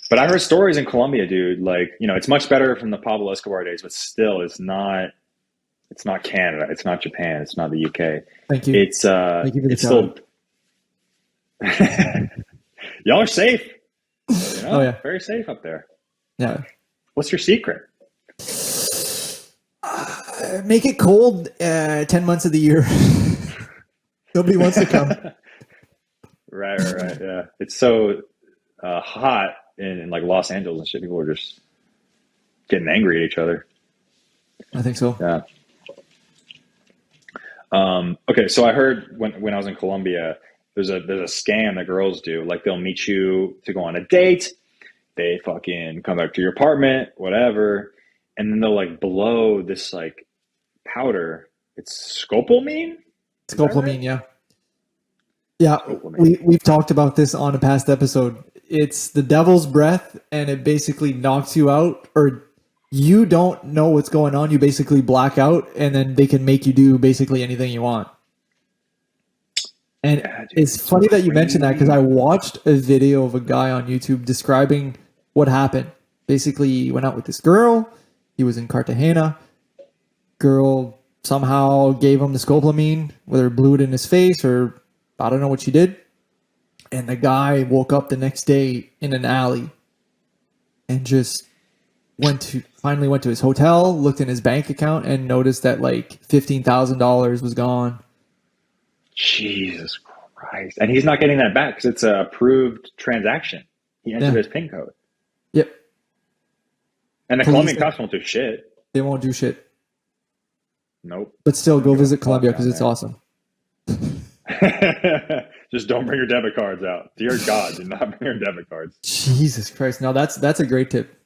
[SPEAKER 1] But I heard stories in Colombia, dude. Like, you know, it's much better from the Pablo Escobar days, but still, it's not Canada. It's not Japan. It's not the UK.
[SPEAKER 2] Thank you.
[SPEAKER 1] It's still. Y'all are safe. You know?
[SPEAKER 2] Oh yeah,
[SPEAKER 1] very safe up there.
[SPEAKER 2] Yeah.
[SPEAKER 1] What's your secret?
[SPEAKER 2] Make it cold 10 months of the year. Nobody wants to come.
[SPEAKER 1] Right. Yeah, it's so hot in like Los Angeles and shit. People are just getting angry at each other.
[SPEAKER 2] I think so.
[SPEAKER 1] Yeah. Okay, so I heard when I was in Colombia, there's a scam that girls do. Like they'll meet you to go on a date. They fucking come back to your apartment, whatever, and then they'll like blow this like powder. It's scopolamine.
[SPEAKER 2] Scopolamine,
[SPEAKER 1] right?
[SPEAKER 2] yeah. Yeah, we've talked about this on a past episode. It's the devil's breath, and it basically knocks you out, or you don't know what's going on. You basically black out, and then they can make you do basically anything you want. And yeah, dude, it's funny that you mentioned that because I watched a video of a guy on YouTube describing what happened. Basically, he went out with this girl. He was in Cartagena. Girl somehow gave him the scopolamine, whether blew it in his face or I don't know what she did. And the guy woke up the next day in an alley and just finally went to his hotel, looked in his bank account, and noticed that like $15,000 was gone.
[SPEAKER 1] Jesus Christ. And he's not getting that back because it's an approved transaction. He entered his PIN code.
[SPEAKER 2] Yep.
[SPEAKER 1] And the Colombian cops won't do shit.
[SPEAKER 2] They won't do shit.
[SPEAKER 1] Nope.
[SPEAKER 2] But still, go visit Colombia because it's awesome.
[SPEAKER 1] Just don't bring your debit cards out. Dear God, do not bring your debit cards.
[SPEAKER 2] Jesus Christ. Now that's a great tip.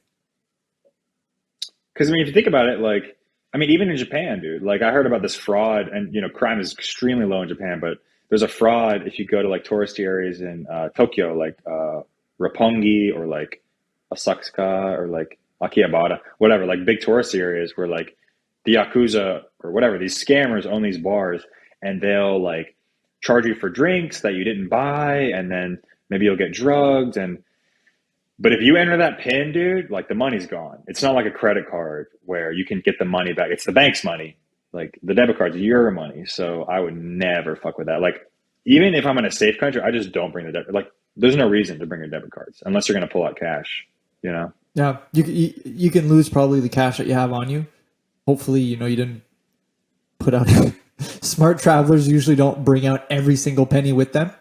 [SPEAKER 1] Because I mean, if you think about it, like, I mean, even in Japan, dude, like I heard about this fraud, and you know, crime is extremely low in Japan, but there's a fraud if you go to like touristy areas in Tokyo, like Roppongi or like Osaka or like Akihabara, whatever, like big touristy areas where like the Yakuza or whatever, these scammers own these bars, and they'll like charge you for drinks that you didn't buy, and then maybe you'll get drugged. But if you enter that PIN, dude, like the money's gone. It's not like a credit card where you can get the money back. It's the bank's money. Like the debit card's your money. So I would never fuck with that. Like even if I'm in a safe country, I just don't bring the debit. Like there's no reason to bring your debit cards unless you're going to pull out cash, you know?
[SPEAKER 2] Yeah. You can lose probably the cash that you have on you. Hopefully, you know, you didn't put out smart travelers usually don't bring out every single penny with them.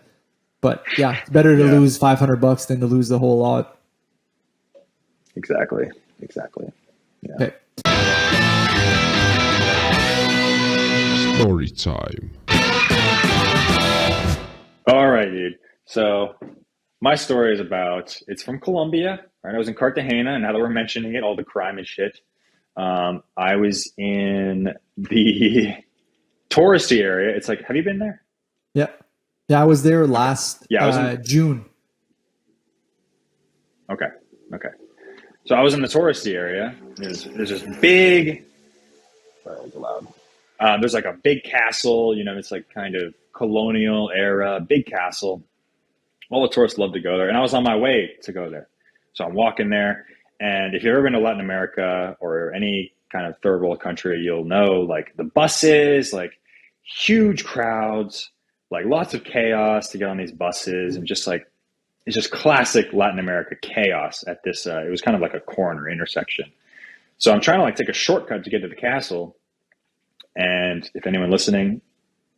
[SPEAKER 2] But yeah, it's better to lose $500 than to lose the whole lot.
[SPEAKER 1] Exactly. Yeah.
[SPEAKER 2] Okay.
[SPEAKER 5] Story time.
[SPEAKER 1] All right, dude. So my story is it's from Colombia. Right? I was in Cartagena, and now that we're mentioning it, all the crime and shit. I was in the touristy area. It's like, have you been there?
[SPEAKER 2] Yeah. Yeah, I was there last
[SPEAKER 1] Yeah, I was in,
[SPEAKER 2] June.
[SPEAKER 1] okay. So I was in the touristy area. There's this big, sorry, it was loud. There's like a big castle, it's like kind of colonial era, big castle. All the tourists love to go there. And I was on my way to go there. So I'm walking there. And if you've ever been to Latin America or any kind of third world country, you'll know like the buses, like huge crowds, like lots of chaos to get on these buses, and just like, it's just classic Latin America chaos at this. It was kind of like a corner intersection. So I'm trying to like take a shortcut to get to the castle. And if anyone listening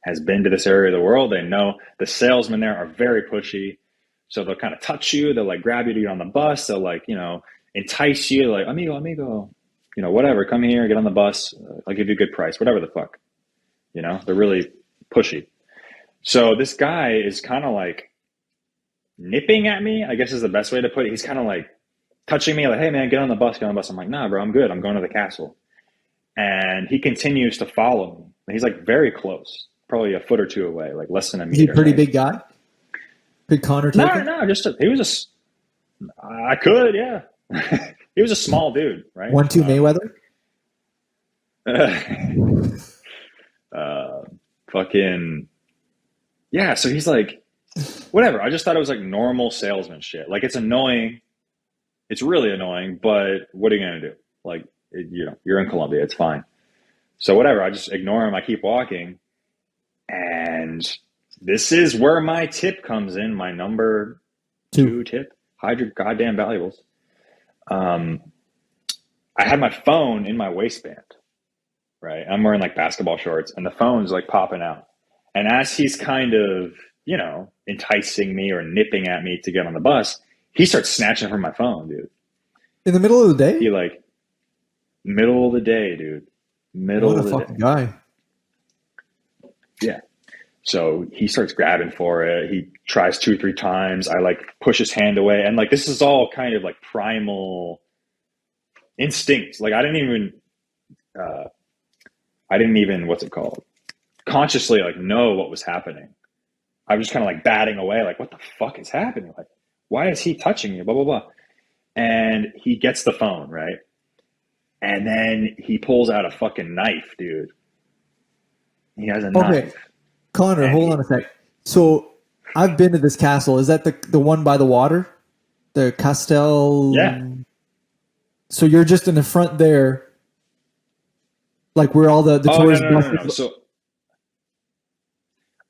[SPEAKER 1] has been to this area of the world, they know the salesmen there are very pushy. So they'll kind of touch you. They'll like grab you to get on the bus. They'll like, entice you, like, amigo, whatever, come here, get on the bus. I'll give you a good price, whatever the fuck. They're really pushy. So this guy is kind of like nipping at me, I guess is the best way to put it. He's kind of like touching me, like, hey man, get on the bus. I'm like, nah, bro, I'm good. I'm going to the castle. And he continues to follow me. He's like very close, probably a foot or two away, like less than a meter.
[SPEAKER 2] Is he a pretty big guy? Big Connor taker?
[SPEAKER 1] No, I could, yeah. He was a small dude, right?
[SPEAKER 2] 1-2 Mayweather?
[SPEAKER 1] Fucking, yeah, so he's like, whatever. I just thought it was like normal salesman shit. Like, it's annoying. It's really annoying, but what are you going to do? Like, you're in Colombia. It's fine. So whatever. I just ignore him. I keep walking. And this is where my tip comes in. My number 2 tip. Hide your goddamn valuables. I had my phone in my waistband, right? I'm wearing like basketball shorts and the phone's like popping out. And as he's kind of, enticing me or nipping at me to get on the bus, he starts snatching from my phone, dude.
[SPEAKER 2] In the middle of the day?
[SPEAKER 1] He like, middle of the day, dude. Middle of the day. What a fucking
[SPEAKER 2] guy.
[SPEAKER 1] Yeah. So he starts grabbing for it. He tries 2-3 times. I like push his hand away. And like, this is all kind of like primal instincts. Like I didn't even, what's it called? Consciously like know what was happening. I was just kind of like batting away. Like, what the fuck is happening? Like, why is he touching me? Blah, blah, blah. And he gets the phone, right? And then he pulls out a fucking knife, dude. He has a knife.
[SPEAKER 2] Connor, hold on a sec. So I've been to this castle. Is that the one by the water? The Castel?
[SPEAKER 1] Yeah.
[SPEAKER 2] So you're just in the front there, like where all the tourist buses.
[SPEAKER 1] No. So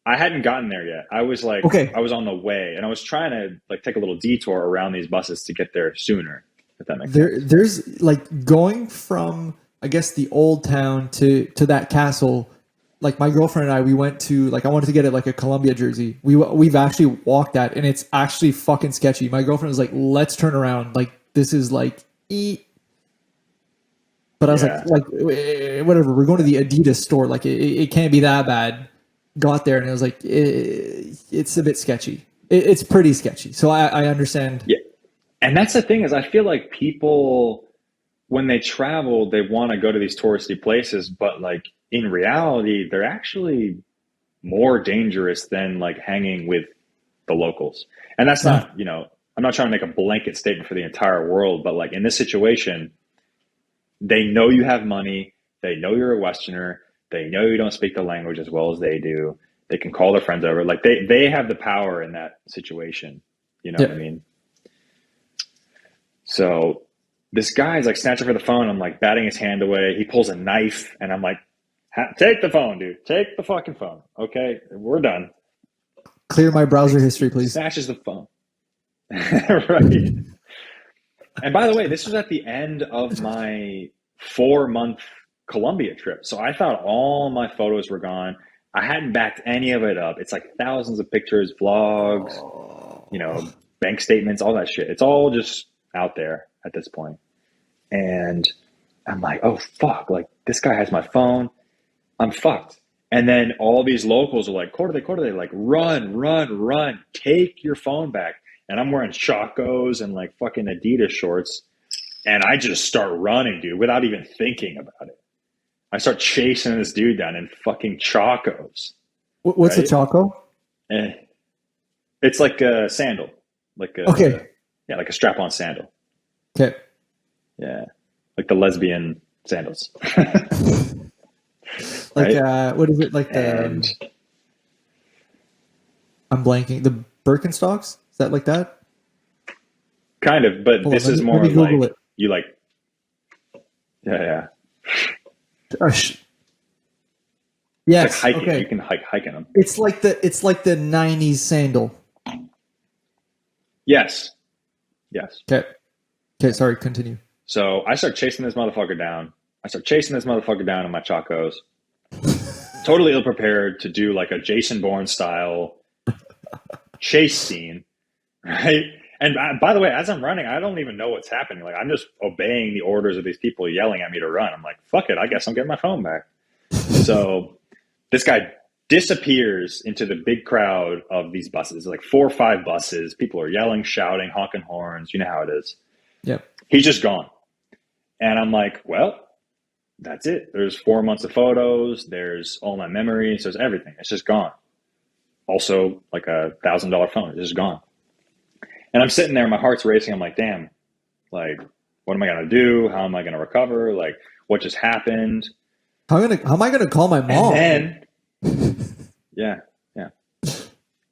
[SPEAKER 1] I hadn't gotten there yet. I was like, I was on the way, and I was trying to like take a little detour around these buses to get there sooner. If that makes sense.
[SPEAKER 2] There's like going from, I guess, the old town to that castle. Like my girlfriend and I, we went to, like, I wanted to get it like a Colombia jersey. We've actually walked that, and it's actually fucking sketchy. My girlfriend was like, let's turn around. Like, this is like, but I was like, whatever. We're going to the Adidas store. Like, it can't be that bad. Got there, and it was like, it's a bit sketchy. It's pretty sketchy. So I understand.
[SPEAKER 1] Yeah. And that's the thing is I feel like people, when they travel, they want to go to these touristy places, but like in reality, they're actually more dangerous than like hanging with the locals. And that's not, I'm not trying to make a blanket statement for the entire world, but like in this situation, they know you have money. They know you're a Westerner. They know you don't speak the language as well as they do. They can call their friends over. Like they have the power in that situation. You know what I mean? So this guy's like snatching for the phone. I'm like batting his hand away. He pulls a knife, and I'm like, take the phone, dude. Take the fucking phone. Okay, we're done.
[SPEAKER 2] Clear my browser history, please.
[SPEAKER 1] Snatches the phone. Right. And by the way, this was at the end of my 4-month Colombia trip. So I thought all my photos were gone. I hadn't backed any of it up. It's like thousands of pictures, vlogs, bank statements, all that shit. It's all just out there at this point. And I'm like, oh fuck, like this guy has my phone. I'm fucked. And then all these locals are like, corte, like run, take your phone back. And I'm wearing Chacos and like fucking Adidas shorts. And I just start running, dude, without even thinking about it. I start chasing this dude down in fucking chacos.
[SPEAKER 2] What's a Choco?
[SPEAKER 1] It's like a sandal. Like a,
[SPEAKER 2] Okay.
[SPEAKER 1] Yeah, like a strap-on sandal.
[SPEAKER 2] Okay.
[SPEAKER 1] Yeah. Like the lesbian sandals.
[SPEAKER 2] Like,
[SPEAKER 1] right?
[SPEAKER 2] what is it? Like
[SPEAKER 1] And
[SPEAKER 2] I'm blanking. The Birkenstocks? Is that like that?
[SPEAKER 1] kind of, but
[SPEAKER 2] Hold
[SPEAKER 1] this
[SPEAKER 2] on,
[SPEAKER 1] is
[SPEAKER 2] let
[SPEAKER 1] more
[SPEAKER 2] me Google
[SPEAKER 1] like
[SPEAKER 2] it.
[SPEAKER 1] you like. Yeah.
[SPEAKER 2] Yes.
[SPEAKER 1] It's like hiking.
[SPEAKER 2] Okay.
[SPEAKER 1] You can hike in them.
[SPEAKER 2] It's like the 90s sandal.
[SPEAKER 1] Yes.
[SPEAKER 2] Okay. Okay. Sorry. Continue.
[SPEAKER 1] So I start chasing this motherfucker down. In my chacos. Totally ill prepared to do like a Jason Bourne style chase scene, right? And by the way, as I'm running, I don't even know what's happening. Like I'm just obeying the orders of these people yelling at me to run. I'm like, fuck it, I guess I'm getting my phone back. So this guy disappears into the big crowd of these buses, like 4 or 5 buses. People are yelling, shouting, honking horns. You know how it is.
[SPEAKER 2] Yep.
[SPEAKER 1] He's just gone. And I'm like, well, that's it. There's 4 months of photos. There's all my memories. There's everything. It's just gone. Also, like $1,000 phone. It's just gone. And I'm sitting there. My heart's racing. I'm like, damn. Like, what am I going to do? How am I going to recover? Like, what just happened?
[SPEAKER 2] How am I gonna call my mom?
[SPEAKER 1] And then, yeah.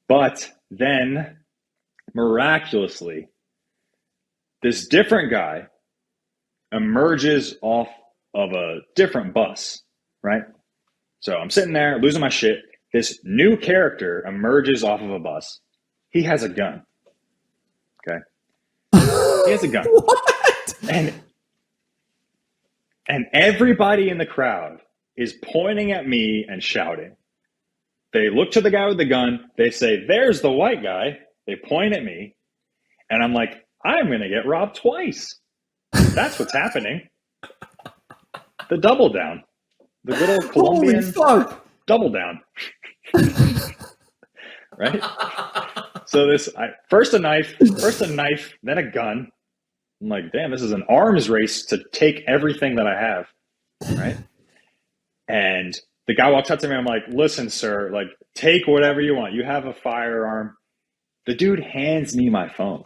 [SPEAKER 1] But then, miraculously, this different guy emerges off of a different bus, right? So I'm sitting there losing my shit. This new character emerges off of a bus. He has a gun. Okay. He has a gun.
[SPEAKER 2] What?
[SPEAKER 1] And everybody in the crowd is pointing at me and shouting. They look to the guy with the gun. They say, there's the white guy. They point at me. And I'm like, I'm going to get robbed twice. That's what's happening. The double down. The good old Colombian double down. Right? So first a knife, then a gun. I'm like, damn, this is an arms race to take everything that I have. Right? And the guy walks up to me. I'm like, listen, sir, like, take whatever you want. You have a firearm. The dude hands me my phone.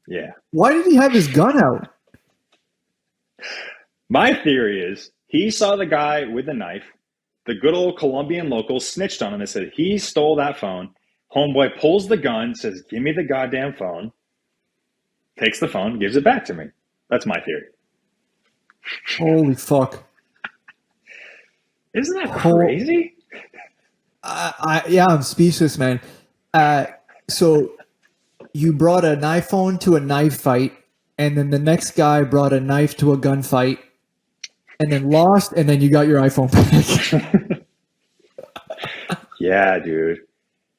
[SPEAKER 1] Yeah.
[SPEAKER 2] Why did he have his gun out?
[SPEAKER 1] My theory is he saw the guy with the knife. The good old Colombian locals snitched on him and said, he stole that phone. Homeboy pulls the gun, says, give me the goddamn phone. Takes the phone, gives it back to me. That's my theory.
[SPEAKER 2] Holy fuck.
[SPEAKER 1] Isn't that crazy?
[SPEAKER 2] Yeah, I'm speechless, man. So you brought an iPhone to a knife fight, and then the next guy brought a knife to a gunfight, and then lost, and then you got your iPhone back.
[SPEAKER 1] Yeah, dude.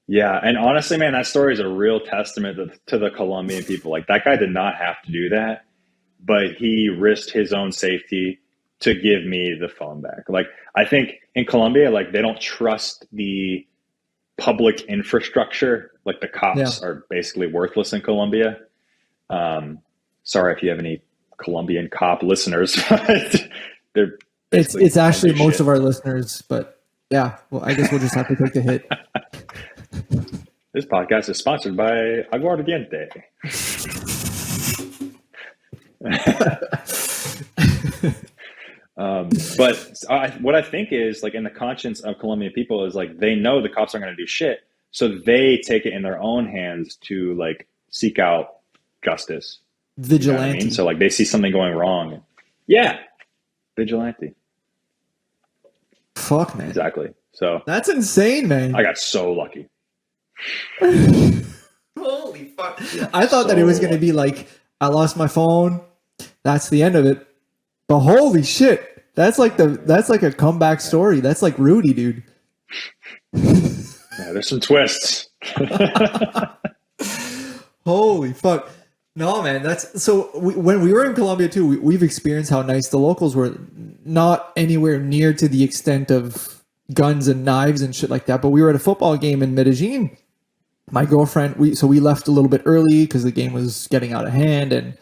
[SPEAKER 1] Yeah, and honestly, man, that story is a real testament to the Colombian people. Like, that guy did not have to do that, but he risked his own safety to give me the phone back. Like, I think in Colombia, like, they don't trust the public infrastructure. Like, the cops are basically worthless in Colombia. Sorry if you have any Colombian cop listeners, but
[SPEAKER 2] it's actually most of our listeners, but yeah, well, I guess we'll just have to take the hit.
[SPEAKER 1] This podcast is sponsored by Aguardiente. But what I think is, like, in the conscience of Colombian people is, like, they know the cops aren't going to do shit, so they take it in their own hands to, like, seek out justice.
[SPEAKER 2] Vigilante.
[SPEAKER 1] You know what I mean? So, like, they see something going wrong. Yeah. Vigilante.
[SPEAKER 2] Fuck, man.
[SPEAKER 1] Exactly. So
[SPEAKER 2] that's insane, man.
[SPEAKER 1] I got so lucky.
[SPEAKER 2] Holy fuck. I thought that it was going to be like, I lost my phone. That's the end of it. But holy shit. That's like a comeback story. That's like Rudy, dude.
[SPEAKER 1] Yeah, there's some twists.
[SPEAKER 2] Holy fuck. No, man. That's so. When we were in Colombia too, we've experienced how nice the locals were. Not anywhere near to the extent of guns and knives and shit like that. But we were at a football game in Medellin, my girlfriend, we left a little bit early because the game was getting out of hand, and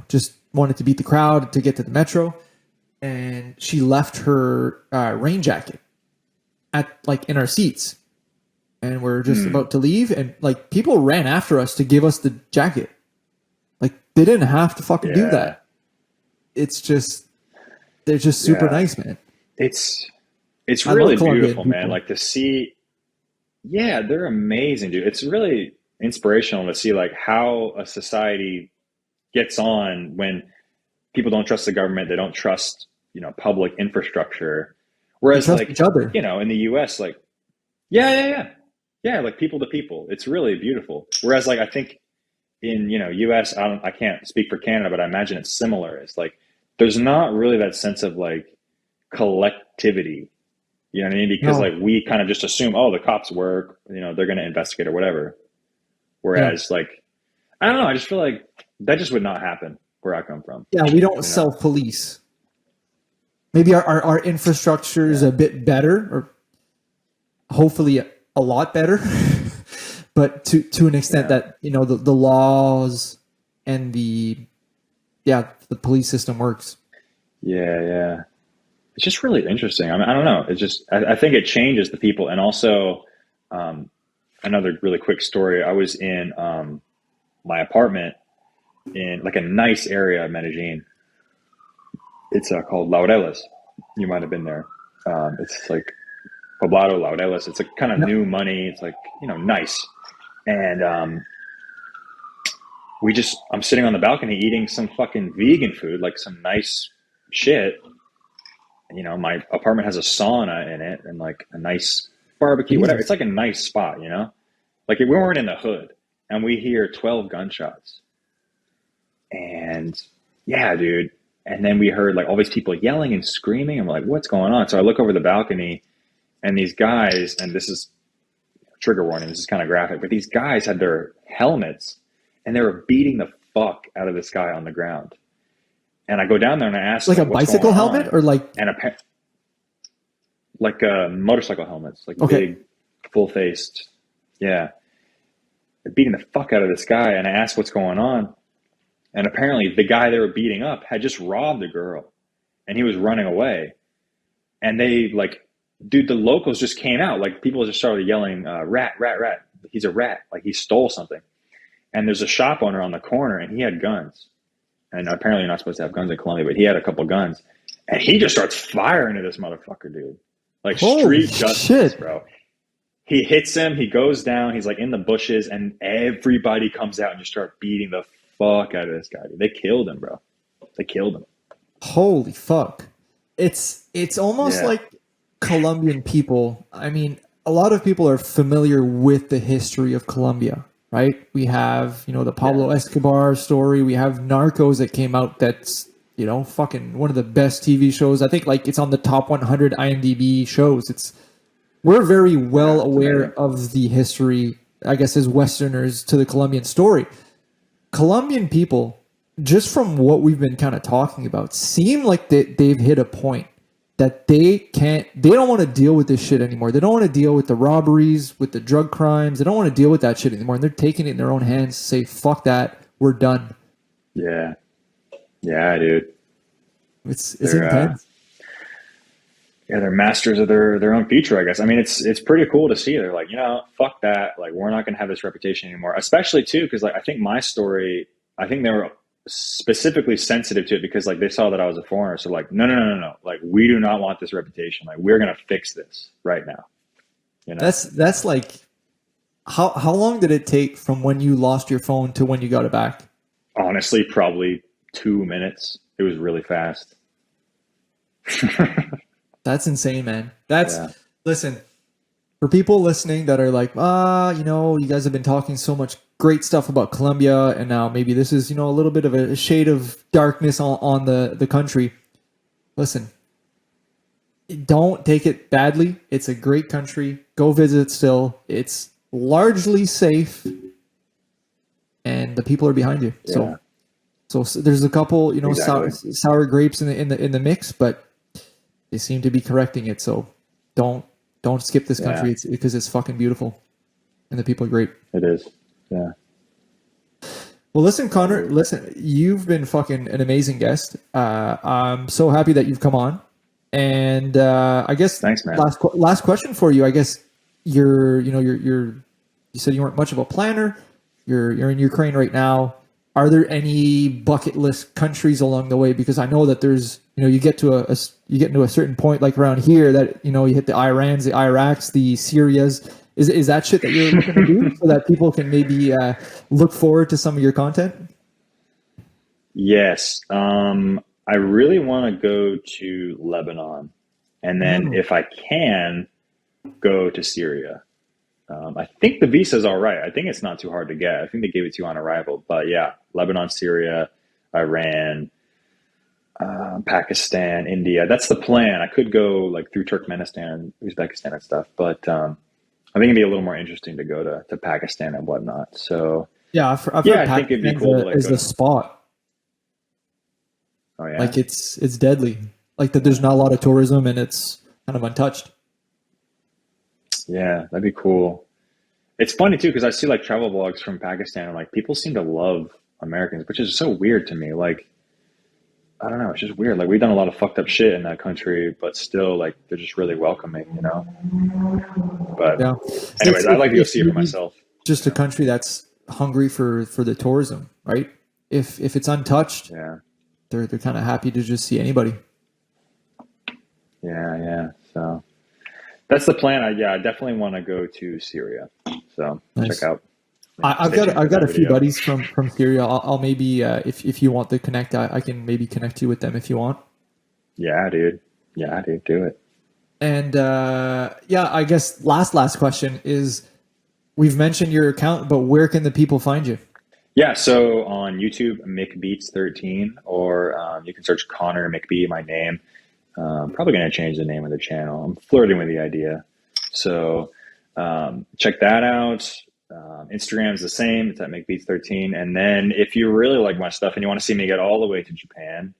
[SPEAKER 2] just wanted to beat the crowd to get to the metro. And she left her rain jacket in our seats, and we're just about to leave, and like people ran after us to give us the jacket. Like they didn't have to fucking do that. It's just they're just super nice, man.
[SPEAKER 1] It's really beautiful, man. Like to see. Yeah, they're amazing, dude. It's really inspirational to see like how a society gets on when people don't trust the government. They don't trust, public infrastructure. Whereas like,
[SPEAKER 2] each other.
[SPEAKER 1] In the US, like, yeah, like people to people. It's really beautiful. Whereas like, I think in, US, I can't speak for Canada, but I imagine it's similar. It's like, there's not really that sense of like collectivity. You know what I mean? Because like we kind of just assume, the cops work, they're going to investigate or whatever. Whereas like, I don't know. I just feel like that just would not happen where I come from.
[SPEAKER 2] Yeah. We don't self-police. Maybe our infrastructure is a bit better, or hopefully a lot better, but to an extent that, the laws and the police system works. Yeah.
[SPEAKER 1] It's just really interesting. I mean, I don't know. It's just, I think it changes the people. And also, another really quick story. I was in my apartment in like a nice area of Medellin. It's called Laureles. You might have been there. It's like Poblado Laureles. It's like kind of new money. It's like, nice. And I'm sitting on the balcony eating some fucking vegan food, like some nice shit. My apartment has a sauna in it and like a nice barbecue, whatever. It's like a nice spot, like we weren't in the hood, and we hear 12 gunshots, and dude. And then we heard like all these people yelling and screaming. I'm like, what's going on? So I look over the balcony, and these guys, and this is trigger warning, this is kind of graphic, but these guys had their helmets and they were beating the fuck out of this guy on the ground. And I go down there and I ask,
[SPEAKER 2] like a bicycle helmet, or like
[SPEAKER 1] motorcycle helmets, like big, full faced. Yeah. They're beating the fuck out of this guy. And I asked what's going on. And apparently the guy they were beating up had just robbed a girl, and he was running away. And they the locals just came out. Like people just started yelling, rat, rat, rat. He's a rat. Like he stole something. And there's a shop owner on the corner, and he had guns. And apparently you're not supposed to have guns in Colombia, but he had a couple guns. And he just starts firing at this motherfucker, dude. Like street justice, bro. He hits him. He goes down. He's like in the bushes, and everybody comes out and just start beating the fuck out of this guy, dude. They killed him, bro. They killed him.
[SPEAKER 2] Holy fuck. It's almost like Colombian people. I mean, a lot of people are familiar with the history of Colombia. Right? We have, the Pablo Escobar story. We have Narcos that came out. That's, fucking one of the best TV shows. I think it's on the top 100 IMDb shows. We're very well aware of the history, I guess, as Westerners, to the Colombian story. Colombian people, just from what we've been kind of talking about, seem like they've hit a point that they don't want to deal with this shit anymore. They don't want to deal with the robberies, with the drug crimes. They don't want to deal with that shit anymore. And they're taking it in their own hands to say, fuck that, we're done.
[SPEAKER 1] Yeah. Yeah, dude.
[SPEAKER 2] It's intense.
[SPEAKER 1] They're masters of their own future, I guess. I mean, it's pretty cool to see. They're like, fuck that. Like, we're not going to have this reputation anymore. Especially too, because I think my story, they were specifically sensitive to it because they saw that I was a foreigner. So no. Like, we do not want this reputation. Like, we're going to fix this right now.
[SPEAKER 2] That's like, how long did it take from when you lost your phone to when you got it back?
[SPEAKER 1] Honestly, probably 2 minutes. It was really fast.
[SPEAKER 2] That's insane, man. Listen, for people listening that are like, you guys have been talking so much great stuff about Colombia, and now maybe this is, a little bit of a shade of darkness on the country. Listen, don't take it badly. It's a great country. Go visit still. It's largely safe, and the people are behind you. Yeah. So there's a couple, exactly. sour grapes in the mix, but they seem to be correcting it. So don't skip this country. It's because it's fucking beautiful. and the people are great.
[SPEAKER 1] It is. Yeah.
[SPEAKER 2] Well, listen, Connor, you've been fucking an amazing guest. I'm so happy that you've come on. And I guess
[SPEAKER 1] thanks, man.
[SPEAKER 2] Last question for you. I guess you said you weren't much of a planner. You're in Ukraine right now. Are there any bucket list countries along the way? Because I know that there's, you get to a certain point, like around here, that you hit the Irans, the Iraqs, the Syrias. Is that shit that you're looking to do so that people can maybe look forward to some of your content?
[SPEAKER 1] Yes. I really want to go to Lebanon, and then if I can, go to Syria. I think the visa's all right. I think it's not too hard to get. I think they gave it to you on arrival. But yeah, Lebanon, Syria, Iran, Pakistan, India. That's the plan. I could go like through Turkmenistan, Uzbekistan and stuff, but I think it'd be a little more interesting to go to Pakistan and whatnot. So
[SPEAKER 2] yeah, I've heard
[SPEAKER 1] I think it'd be cool.
[SPEAKER 2] Is the spot.
[SPEAKER 1] Oh yeah,
[SPEAKER 2] like it's deadly. Like that, there's not a lot of tourism and it's kind of untouched.
[SPEAKER 1] Yeah, that'd be cool. It's funny too because I see like travel vlogs from Pakistan and like people seem to love Americans, which is so weird to me. Like, I don't know, it's just weird. Like we've done a lot of fucked up shit in that country, but still, like they're just really welcoming, But
[SPEAKER 2] yeah.
[SPEAKER 1] Anyways, I'd like to go see it for myself.
[SPEAKER 2] Just a country that's hungry for the tourism, right? If it's untouched,
[SPEAKER 1] yeah,
[SPEAKER 2] they're kind of happy to just see anybody.
[SPEAKER 1] Yeah. So that's the plan. I definitely want to go to Syria. So
[SPEAKER 2] nice.
[SPEAKER 1] Check out.
[SPEAKER 2] I've got a few buddies from Syria. I'll maybe if you want to connect, I can maybe connect you with them if you want.
[SPEAKER 1] Yeah, dude. Do it.
[SPEAKER 2] And I guess last question is, we've mentioned your account, but where can the people find you?
[SPEAKER 1] Yeah, so on YouTube, McBeats13, or you can search Conner McBee, my name. Probably going to change the name of the channel. I'm flirting with the idea. So check that out. Instagram's the same. It's at McBeats13. And then if you really like my stuff and you want to see me get all the way to Japan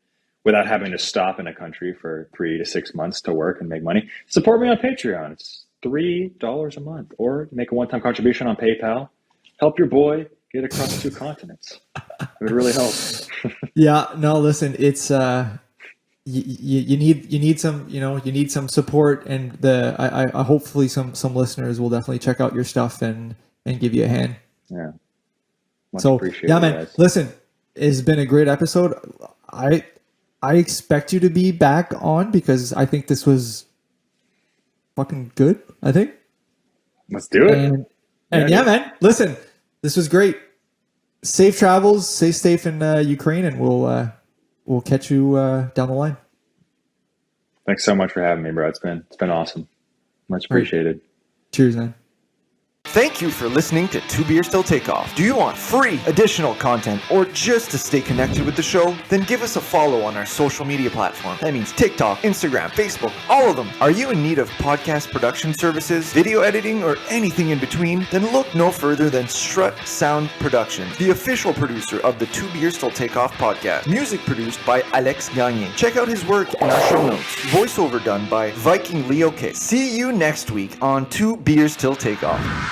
[SPEAKER 1] without having to stop in a country for 3 to 6 months to work and make money, support me on Patreon. It's $3 a month, or make a one-time contribution on PayPal. Help your boy get across 2 continents. It would really help.
[SPEAKER 2] Yeah, no, listen, it's you need some support, and I hopefully some listeners will definitely check out your stuff and give you a hand.
[SPEAKER 1] Yeah.
[SPEAKER 2] So yeah, man, guys. Listen, it's been a great episode. I expect you to be back on because I think this was fucking good. I think.
[SPEAKER 1] Let's do it.
[SPEAKER 2] And yeah, man, listen, this was great. Safe travels. Stay safe in Ukraine, and we'll catch you down the line.
[SPEAKER 1] Thanks so much for having me, bro. It's been awesome. Much appreciated.
[SPEAKER 2] Cheers, man.
[SPEAKER 5] Thank you for listening to Two Beers Till Takeoff. Do you want free additional content or just to stay connected with the show? Then give us a follow on our social media platform. That means TikTok, Instagram, Facebook, all of them. Are you in need of podcast production services, video editing, or anything in between? Then look no further than Strut Sound Productions, the official producer of the Two Beers Till Takeoff podcast. Music produced by Alex Gagne. Check out his work in our show notes. Voiceover done by Viking Leo K. See you next week on Two Beers Till Takeoff.